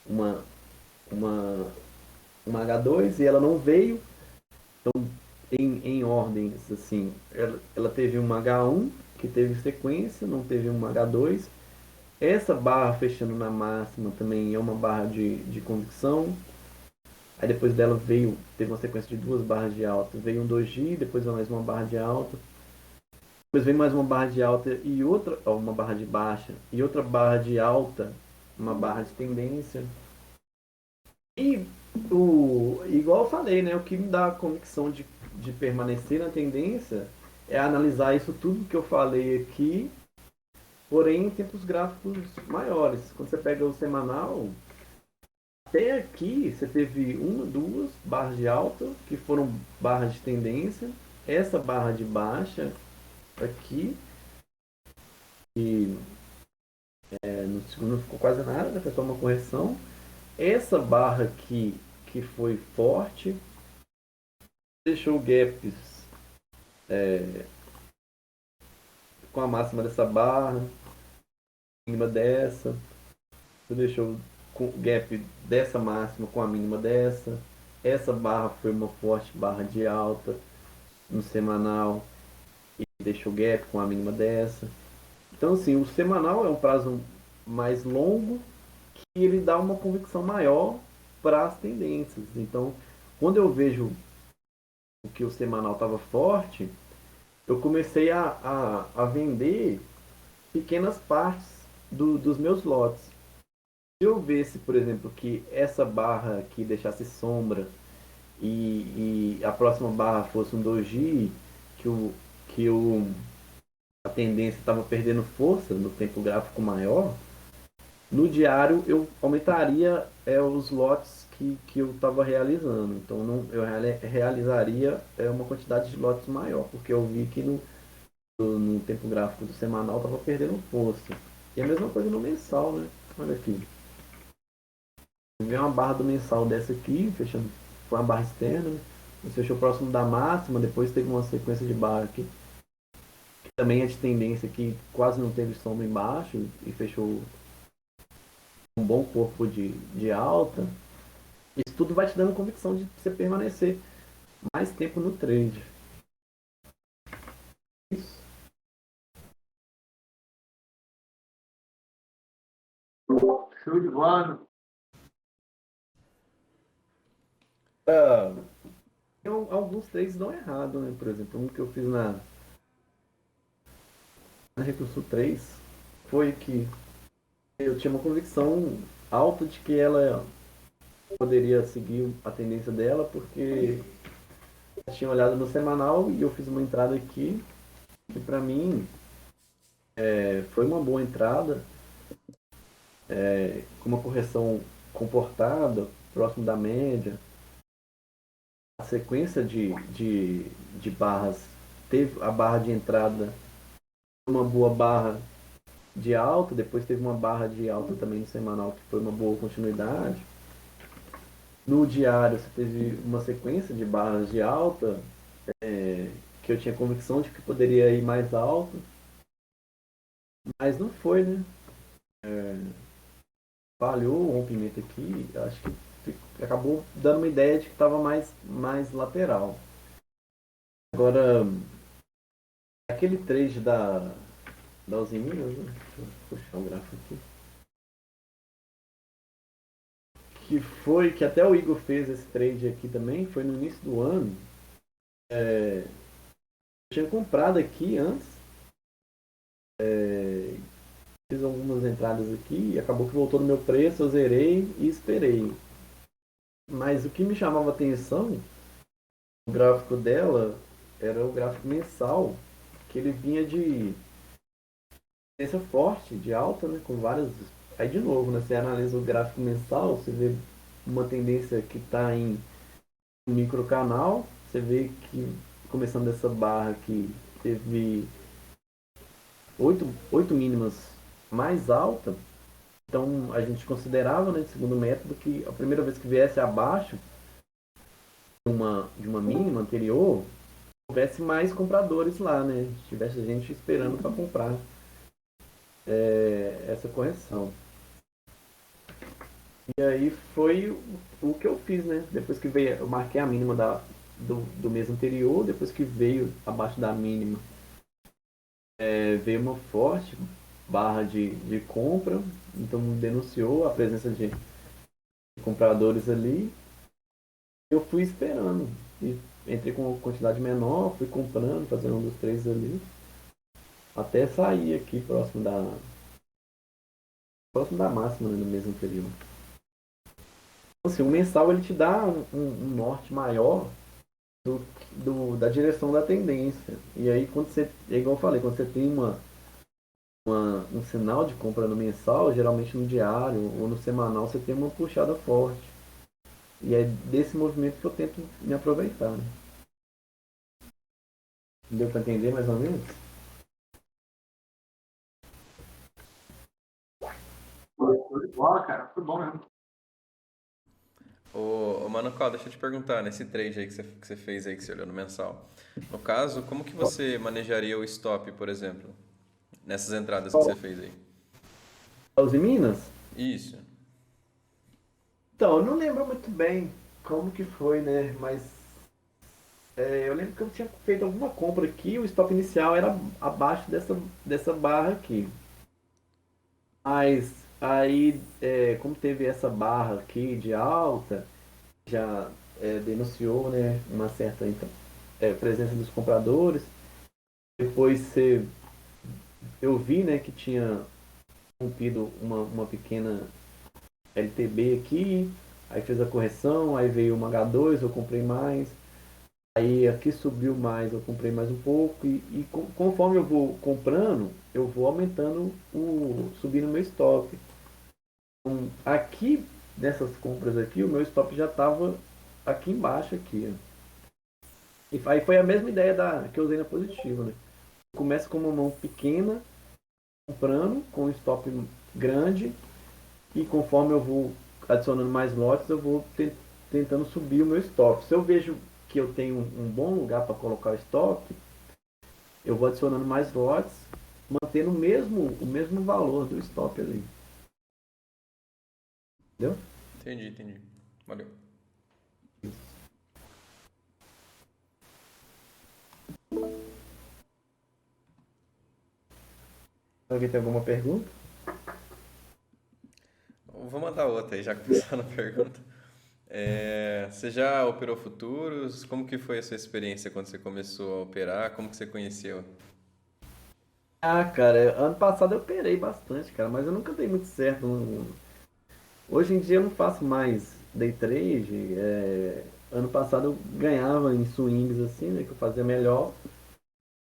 uma, uma, uma H2 e ela não veio. Em ordens assim, ela teve uma H1 que teve sequência, não teve uma H2. Essa barra fechando na máxima também é uma barra de convicção. Aí depois dela teve uma sequência de duas barras de alta, veio um doji, depois mais uma barra de alta, depois vem mais uma barra de alta e outra, uma barra de baixa e outra barra de alta, uma barra de tendência. E igual eu falei, né? O que me dá a convicção de permanecer na tendência é analisar isso tudo que eu falei aqui, porém em tempos gráficos maiores. Quando você pega o semanal, até aqui você teve uma, duas barras de alta, que foram barras de tendência, essa barra de baixa aqui, e no segundo não ficou quase nada, né? Foi só uma correção. Essa barra aqui, que foi forte, deixou gaps com a máxima dessa barra, mínima dessa, deixou o gap dessa máxima com a mínima dessa. Essa barra foi uma forte barra de alta no semanal e deixou o gap com a mínima dessa. Então, assim, o semanal é um prazo mais longo que ele dá uma convicção maior para as tendências. Então, quando eu vejo que o semanal estava forte, eu comecei a vender pequenas partes dos meus lotes. Se eu visse, por exemplo, que essa barra aqui deixasse sombra e a próxima barra fosse um doji, que a tendência estava perdendo força no tempo gráfico maior, no diário eu aumentaria os lotes que eu estava realizando. Então eu realizaria uma quantidade de lotes maior, porque eu vi que no tempo gráfico do semanal estava perdendo força. E a mesma coisa no mensal, né? Olha aqui. Vem uma barra do mensal dessa aqui, fechando com a barra externa, né? Fechou próximo da máxima, depois teve uma sequência de barra aqui. Que também é de tendência que quase não teve sombra embaixo e fechou um bom corpo de alta. Isso tudo vai te dando convicção de você permanecer mais tempo no trade. Isso. Show de bola. Alguns trades dão errado, né? Por exemplo, um que eu fiz na Recurso 3 foi que eu tinha uma convicção alta de que ela poderia seguir a tendência dela, porque eu tinha olhado no semanal e eu fiz uma entrada aqui que para mim foi uma boa entrada, com uma correção comportada, próximo da média. A sequência de barras teve a barra de entrada, uma boa barra de alta, depois teve uma barra de alta também no semanal, que foi uma boa continuidade. No diário você teve uma sequência de barras de alta, que eu tinha convicção de que poderia ir mais alto, mas não foi, né? Falhou o rompimento aqui, acho que acabou dando uma ideia de que estava mais lateral. Agora, aquele trade da Uzi Minas, né? Deixa eu puxar o gráfico aqui. Que até o Igor fez esse trade aqui também, foi no início do ano. Eu tinha comprado aqui antes, fiz algumas entradas aqui e acabou que voltou no meu preço, eu zerei e esperei. Mas o que me chamava atenção, o gráfico dela, era o gráfico mensal, que ele vinha de tendência forte, de alta, né, com várias. Aí de novo, né, você analisa o gráfico mensal, você vê uma tendência que está em um microcanal, você vê que começando dessa barra aqui teve oito mínimas mais alta. Então a gente considerava, né, segundo método, que a primeira vez que viesse abaixo de uma mínima anterior, houvesse mais compradores lá, né? Tivesse gente esperando para comprar essa correção. E aí foi o que eu fiz, né? Depois que veio, eu marquei a mínima do mês anterior, depois que veio abaixo da mínima, veio uma forte barra de compra, então denunciou a presença de compradores ali. Eu fui esperando, e entrei com uma quantidade menor, fui comprando, fazendo um dos três ali, até sair aqui próximo da máxima, né, no mês anterior. Assim, o mensal ele te dá um norte maior da direção da tendência. E aí, quando você, é igual eu falei, quando você tem um sinal de compra no mensal, geralmente no diário ou no semanal, você tem uma puxada forte. E é desse movimento que eu tento me aproveitar. Né? Deu para entender mais ou menos? Show de bola, cara. Foi bom mesmo. Ô, Mano, Cal, deixa eu te perguntar, nesse trade aí que você fez aí, que você olhou no mensal. No caso, como que você manejaria o stop, por exemplo, nessas entradas que você fez aí? Os em Minas? Isso. Então, eu não lembro muito bem como que foi, né? Mas eu lembro que eu tinha feito alguma compra aqui, o stop inicial era abaixo dessa barra aqui. Mas aí, como teve essa barra aqui de alta, já denunciou, né, uma certa então, presença dos compradores. Depois eu vi, né, que tinha rompido uma pequena LTB aqui, aí fez a correção, aí veio uma H2, eu comprei mais. Aí aqui subiu mais, eu comprei mais um pouco e conforme eu vou comprando, eu vou aumentando subindo o meu stop. Então, aqui nessas compras aqui, o meu stop já estava aqui embaixo aqui. Ó. E aí foi a mesma ideia que eu usei na positiva, né? Começa com uma mão pequena, comprando com um stop grande e conforme eu vou adicionando mais lotes, eu vou tentando subir o meu stop. Se eu vejo que eu tenho um bom lugar para colocar o stop, eu vou adicionando mais lotes, mantendo o mesmo valor do stop ali. Entendeu? Entendi. Valeu. Alguém tem alguma pergunta? Vou mandar outra aí, já começaram a pergunta. Você já operou futuros? Como que foi a sua experiência quando você começou a operar? Como que você conheceu? Ah, cara, ano passado eu operei bastante, cara, mas eu nunca dei muito certo. Hoje em dia eu não faço mais day trade. Ano passado eu ganhava em swings assim, né, que eu fazia melhor.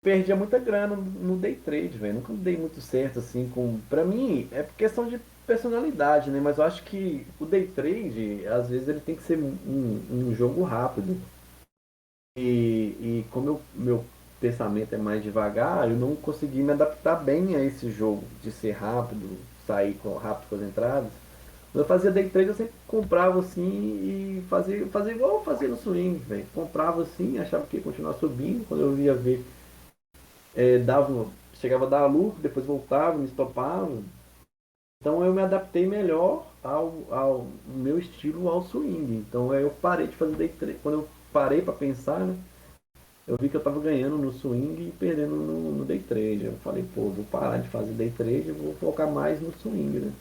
Perdia muita grana no day trade, velho. Nunca dei muito certo assim com. Pra mim, é questão de personalidade, né? Mas eu acho que o day trade, às vezes, ele tem que ser um jogo rápido. E como meu pensamento é mais devagar, eu não consegui me adaptar bem a esse jogo de ser rápido, sair rápido com as entradas. Quando eu fazia day trade, eu sempre comprava assim e fazia igual eu fazia no swing, velho. Comprava assim, achava que ia continuar subindo. Quando eu ia ver chegava a dar lucro, depois voltava, me estopava. Então eu me adaptei melhor ao meu estilo ao swing. Então eu parei de fazer day trade. Quando eu parei para pensar, né, eu vi que eu estava ganhando no swing e perdendo no day trade. Eu falei, pô, vou parar de fazer day trade e vou focar mais no swing, né?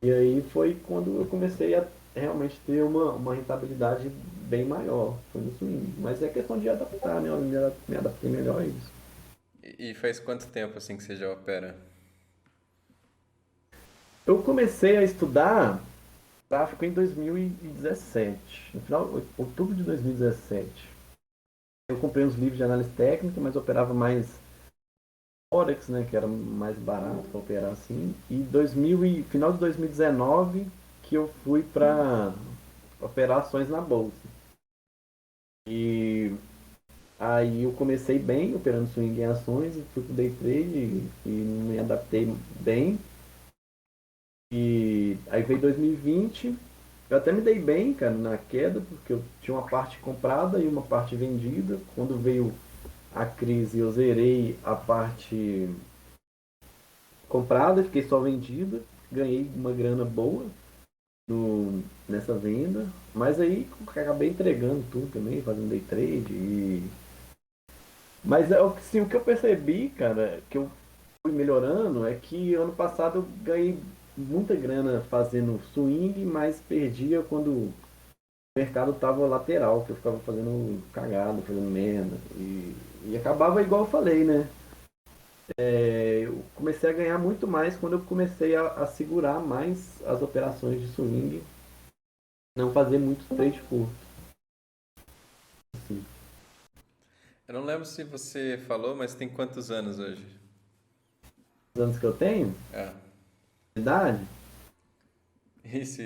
E aí foi quando eu comecei a realmente ter uma rentabilidade bem maior. Foi no swing. Mas é questão de adaptar, né? Eu me adaptei melhor a isso. E faz quanto tempo assim que você já opera? Eu comecei a estudar tráfego em 2017, no final, outubro de 2017. Eu comprei uns livros de análise técnica, mas operava mais Forex, né, que era mais barato para operar assim. Final de 2019 que eu fui para operar ações na bolsa. E aí eu comecei bem, operando swing em ações, e fui pro day trade e me adaptei bem. E aí veio 2020, Eu até me dei bem, cara, na queda, porque eu tinha uma parte comprada e uma parte vendida. Quando veio a crise, eu zerei a parte comprada, fiquei só vendida. Ganhei uma grana boa nessa venda. Mas aí acabei entregando tudo também, fazendo day trade. Mas assim, o que eu percebi, cara, que eu fui melhorando é que ano passado eu ganhei muita grana fazendo swing, mas perdia quando o mercado tava lateral, que eu ficava fazendo cagada, fazendo merda. E acabava igual eu falei, né? Eu comecei a ganhar muito mais quando eu comecei a segurar mais as operações de swing, não fazer muito trade curto. Assim. Eu não lembro se você falou, mas tem quantos anos hoje? Os anos que eu tenho, Ah, de idade, isso.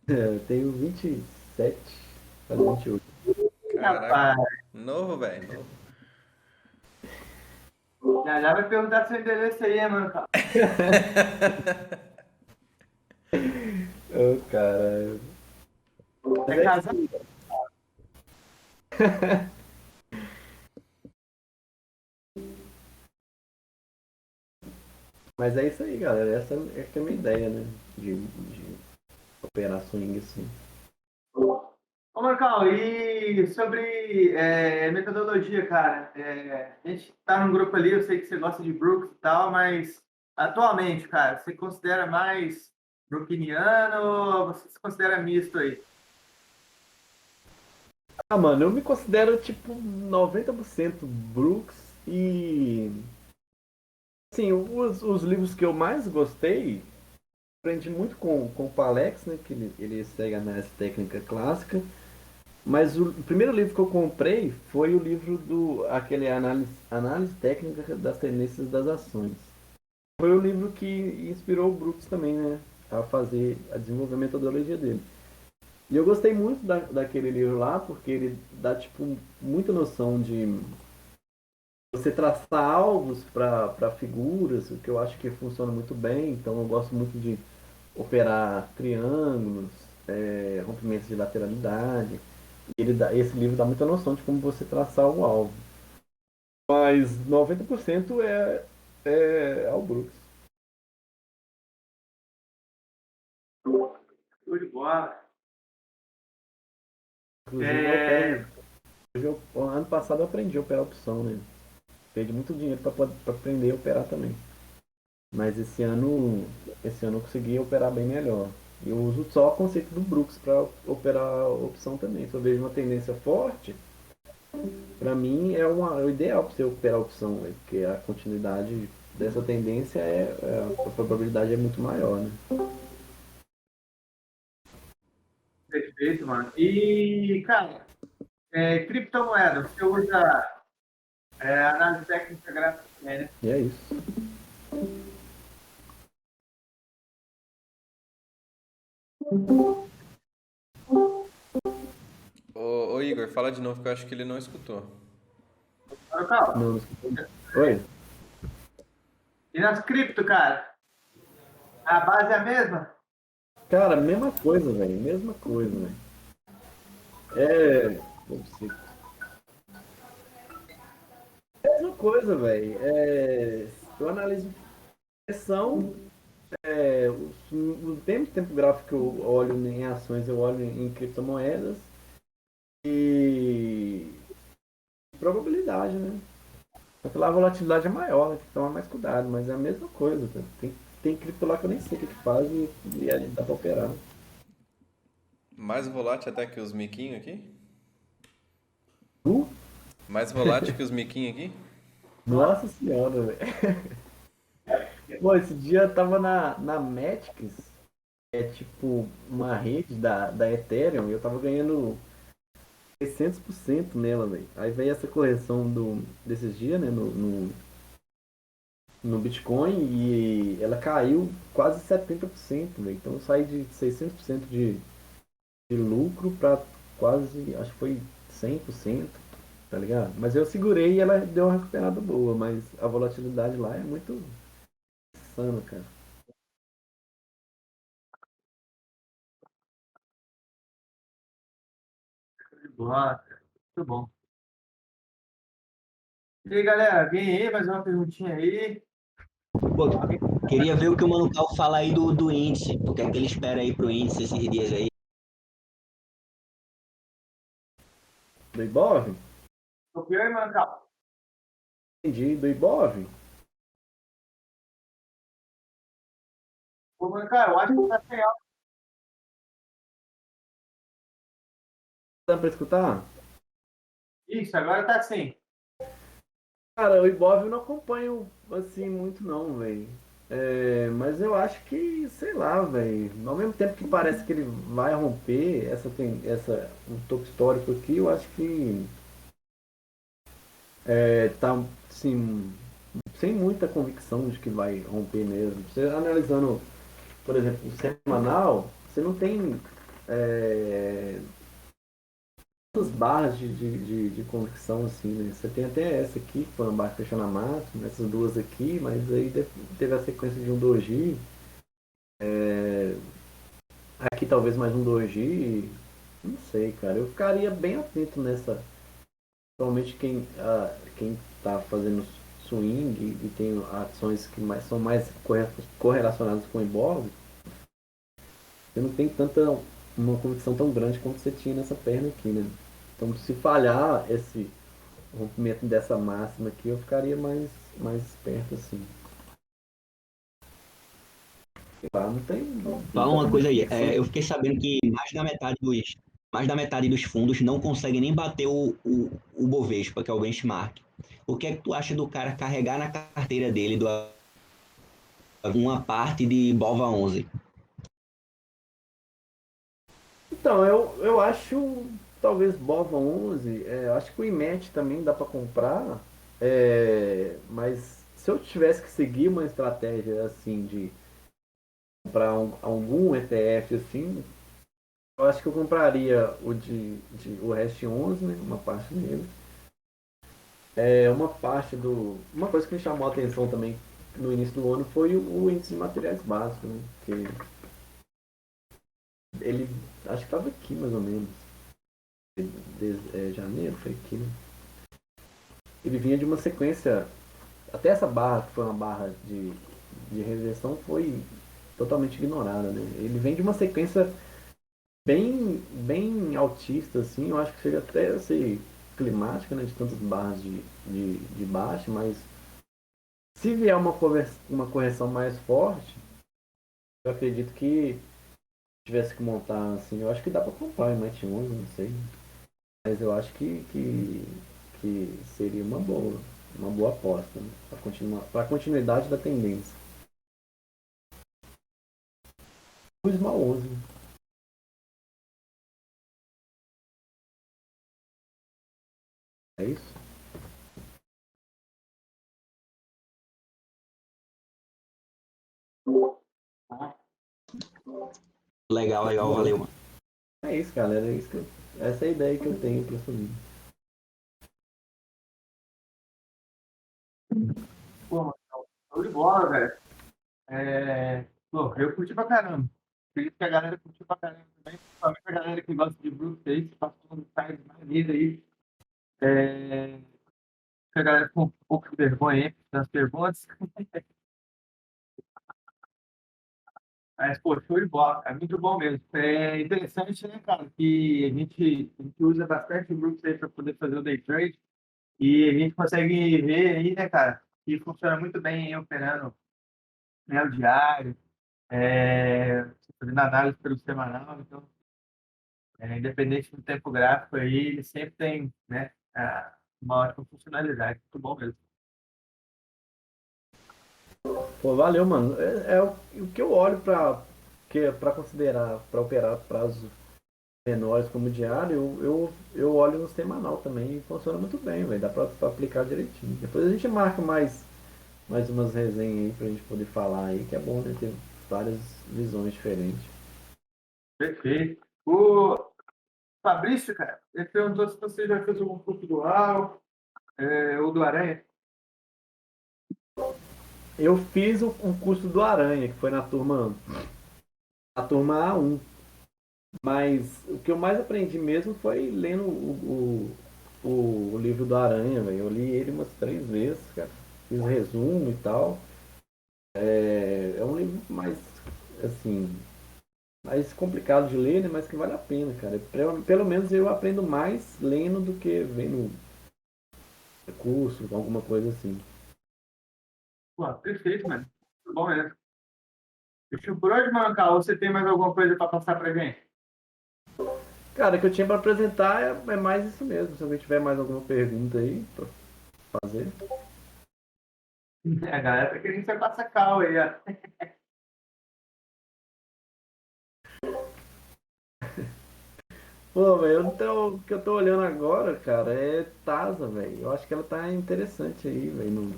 eu tenho 27, quase 28. Caraca, Rapaz, novo, velho, novo. já vai perguntar seu endereço aí, mano. Ô, cara. Mas É é isso casado? aí. Mas é isso aí, galera. Essa é que é a minha ideia, né? De operar swing assim. Ô, Marcão, e sobre metodologia, cara? A gente tá num grupo ali, eu sei que você gosta de Brooks e tal, mas atualmente, cara, você considera mais brookiniano ou você se considera misto aí? Ah, mano, eu me considero tipo 90% Brooks e. Assim, os livros que eu mais gostei, aprendi muito com o Palex, né? Que ele segue a análise técnica clássica. Mas o primeiro livro que eu comprei foi o livro do aquele análise técnica das tendências das ações. Foi o livro que inspirou o Brooks também, né? A desenvolver a metodologia dele. E eu gostei muito daquele livro lá, porque ele dá, tipo, muita noção de você traçar alvos para figuras, o que eu acho que funciona muito bem. Então eu gosto muito de operar triângulos, rompimentos de lateralidade. Esse livro dá muita noção de como você traçar o alvo. Mas 90% é ao Brooks. Show de bola. Inclusive, eu É, opero. Ano passado eu aprendi a operar opção, né? Perdi muito dinheiro para aprender a operar também. Mas esse ano eu consegui operar bem melhor. E eu uso só o conceito do Brooks para operar a opção também. Se eu vejo uma tendência forte, para mim é o ideal para você operar a opção, né? Porque a continuidade dessa tendência a probabilidade é muito maior, né? perfeito, mano. E, cara, criptomoeda, você usa análise técnica gráfica também, né? E é isso. Ô Igor, fala de novo que eu acho que ele não escutou. Marcão, Não, oi? e nas cripto, cara? A base é a mesma? Cara, mesma coisa, velho. Mesma coisa, velho. É. Não sei. Mesma coisa, velho. Eu analiso pressão. O tempo gráfico que eu olho em ações, eu olho em criptomoedas. E probabilidade, né? Só que lá a volatilidade é maior, né? Tem que tomar mais cuidado, mas é a mesma coisa, cara. Tem cripto lá que eu nem sei o que faz e aí dá pra operar. Mais volátil até que os miquinhos aqui? Uh, Mais volátil que os miquinhos aqui? Nossa senhora, velho. Pô, esse dia eu tava na Metix, tipo uma rede da Ethereum, e eu tava ganhando 600% nela, velho. Aí veio essa correção desses dias, né, no Bitcoin, e ela caiu quase 70%, velho. Então eu saí de 600% de lucro pra quase, acho que foi 100%, tá ligado? Mas eu segurei e ela deu uma recuperada boa, mas a volatilidade lá é muito insana, cara. Nossa, muito bom. E aí, galera, vem aí, mais uma perguntinha aí. Pô, queria ver o que o Mano Cal fala aí do índice. O que é que ele espera aí pro índice esses dias aí? Do Ibov? Copiou aí, mano, calma. Entendi, do Ibov? Ô, mano, cara, eu acho que tá sem áudio. Dá pra escutar? Isso, agora tá sem. Cara, o Ibov eu não acompanho assim muito não, velho. Mas eu acho que, sei lá, velho. Ao mesmo tempo que parece que ele vai romper um topo histórico aqui, eu acho que tá assim, sem muita convicção de que vai romper mesmo. Você analisando, por exemplo, o semanal, você não tem é, tantas barras de convicção assim, né? Você tem até essa aqui, que foi uma barra fechando a máxima, essas duas aqui, mas aí teve a sequência de um doji, aqui talvez mais um doji, não sei, cara. Eu ficaria bem atento nessa. Principalmente quem tá fazendo swing e tem ações que são mais correlacionadas com o Ibov, você não tem uma convicção tão grande quanto você tinha nessa perna aqui, né? Então, se falhar esse rompimento dessa máxima aqui, eu ficaria mais esperto, assim. Sei lá, não tem Fala uma muita coisa aí. convicção. Eu fiquei sabendo que mais da metade dos fundos não conseguem nem bater o Bovespa, que é o benchmark. O que é que tu acha do cara carregar na carteira dele uma parte de BOVA 11? Então, eu acho, talvez Bova 11, eu acho que o IMET também dá para comprar, mas se eu tivesse que seguir uma estratégia assim de comprar algum ETF assim, eu acho que eu compraria o REST 11, né, uma parte dele. Uma coisa que me chamou a atenção também no início do ano foi o índice de materiais básicos, né, que ele, acho que estava aqui mais ou menos, janeiro, foi aqui, né? Ele vinha de uma sequência, até essa barra, que foi uma barra de reversão, foi totalmente ignorada, né? Ele vem de uma sequência bem altista, assim, eu acho que chega até a ser climática, né, de tantas barras de baixa, mas se vier uma correção mais forte, eu acredito que tivesse que montar, assim, eu acho que dá para comprar em Might 11, não sei, mas eu acho que seria uma boa aposta, né, para continuidade da tendência. O Small 11, é isso? Legal, legal, Bom, valeu, mano. é isso, galera. Essa é a ideia que eu tenho para subir. Pô, mano, show de bola, velho. Pô, eu curti pra caramba. Acredito que a galera curtiu pra caramba também. Principalmente a galera que gosta de Bruce aí, que passou um sites maneiro aí. É, que a galera ficou um pouco de vergonha aí nas perguntas. Mas, pô, show de bola, cara. Muito bom mesmo. É interessante, né, cara, que a gente usa bastante o Brooks aí para poder fazer o day trade e a gente consegue ver aí, né, cara, que funciona muito bem aí, operando, né, o diário, fazendo análise pelo semanal. Então, independente do tempo gráfico aí, ele sempre tem, né, uma ótima funcionalidade. Muito bom mesmo. Pô, valeu, mano. O que eu olho para considerar, para operar prazos menores como diário, eu olho no semanal também e funciona muito bem, velho. Dá para aplicar direitinho. Depois a gente marca mais umas resenhas aí pra gente poder falar aí, que é bom, né? Ter várias visões diferentes. Perfeito. O Fabrício, cara, ele perguntou se você já fez algum curso do UAU, ou do Aranha. Eu fiz um curso do Aranha, que foi na turma A1. Mas o que eu mais aprendi mesmo foi lendo o livro do Aranha, velho. Eu li ele umas 3 vezes, cara. Fiz resumo e tal. É um livro mais, assim, mais complicado de ler, né? Mas que vale a pena, cara. Pelo menos eu aprendo mais lendo do que vendo curso, alguma coisa assim. Pô, perfeito, mano. Muito bom mesmo. Deixa por hoje, mano, Carl, você tem mais alguma coisa para passar pra gente? Cara, o que eu tinha pra apresentar é mais isso mesmo. Se alguém tiver mais alguma pergunta aí pra fazer. A galera tá querendo que você passa Cal aí, ó. Pô, velho, então, o que eu tô olhando agora, cara, é Taza, velho. Eu acho que ela tá interessante aí, velho.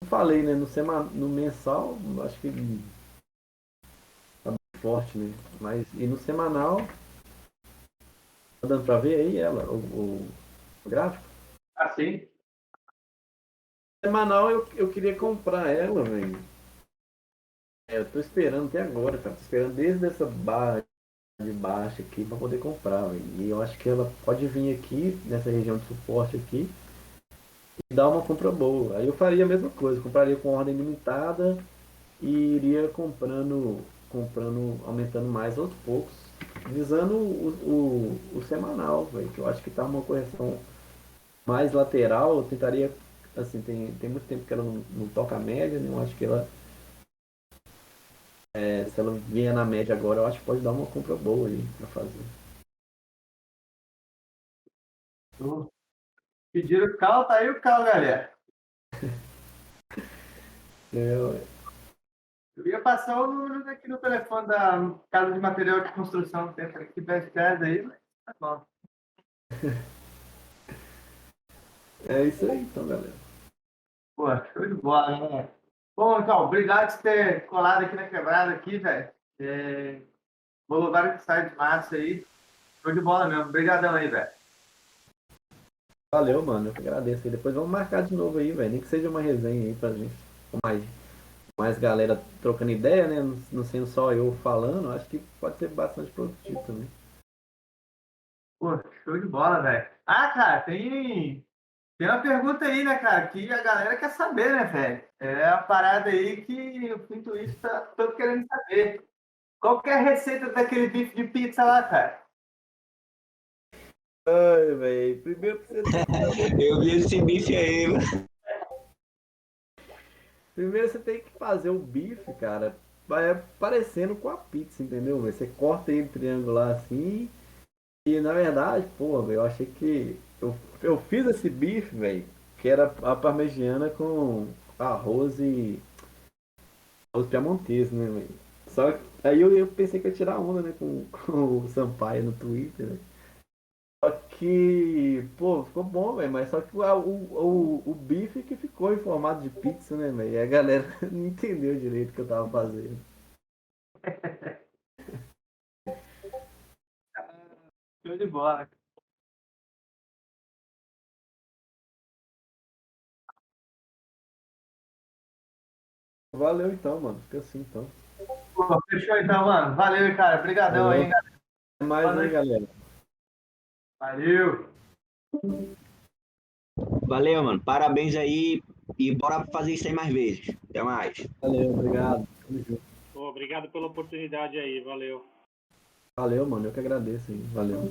Eu falei, né? No mensal, eu acho que tá bem forte, né? Mas, e no semanal, tá dando pra ver aí ela, o gráfico? Assim? Semanal eu queria comprar ela, velho. Eu tô esperando até agora, cara. Tô esperando desde essa barra de baixa aqui pra poder comprar, velho. E eu acho que ela pode vir aqui, nessa região de suporte aqui, e dar uma compra boa. Aí eu faria a mesma coisa, compraria com ordem limitada e iria comprando, aumentando mais aos poucos, visando o semanal, velho, que eu acho que tá uma correção mais lateral. Eu tentaria, assim, tem muito tempo que ela não toca a média, né? Eu acho que ela, se ela vier na média agora, eu acho que pode dar uma compra boa aí pra fazer. Pediram o Cal, tá aí o Cal, galera. É, Eu ia passar o número aqui no telefone da Casa de Material de Construção, tem aqui best aí, mas tá bom. é isso aí então, galera. Pô, show de bola, né? Bom, então, obrigado por ter colado aqui na quebrada aqui, velho. Vou lugar que sai de massa aí. Show de bola mesmo. Obrigadão aí, velho. Valeu, mano, eu que agradeço. E depois vamos marcar de novo aí, velho, nem que seja uma resenha aí pra gente, com mais galera trocando ideia, né? Não sendo só eu falando, acho que pode ser bastante produtivo também. Pô, show de bola, velho. Ah, cara, tem uma pergunta aí, né, cara, que a galera quer saber, né, velho? É a parada aí que o Pintuísta tá todo querendo saber. Qual que é a receita daquele bife de pizza lá, cara? Ai, velho, primeiro que você tem que fazer, Eu vi esse bife aí, primeiro você tem que fazer o bife, cara, vai parecendo com a pizza, entendeu? Véi? Você corta ele triangular assim, e na verdade, pô, véi, eu achei que eu fiz esse bife, velho, que era a parmegiana com arroz piamontês, né, velho? Só que aí eu pensei que ia tirar onda, né, com o Sampaio no Twitter, né? Só que, pô, ficou bom, velho, mas só que o bife que ficou em formato de pizza, né, velho? E a galera não entendeu direito o que eu tava fazendo. Show de bola. Valeu então, mano. Fica assim então. Pô, fechou então, mano. Valeu, cara. Obrigadão Valeu. aí, galera. Até mais Boa aí, noite. galera. Valeu. Valeu, mano. Parabéns aí e bora fazer isso aí mais vezes. Até mais. Valeu, obrigado. Tamo junto. Pô, obrigado pela oportunidade aí, valeu. Valeu, mano. Eu que agradeço aí. Valeu.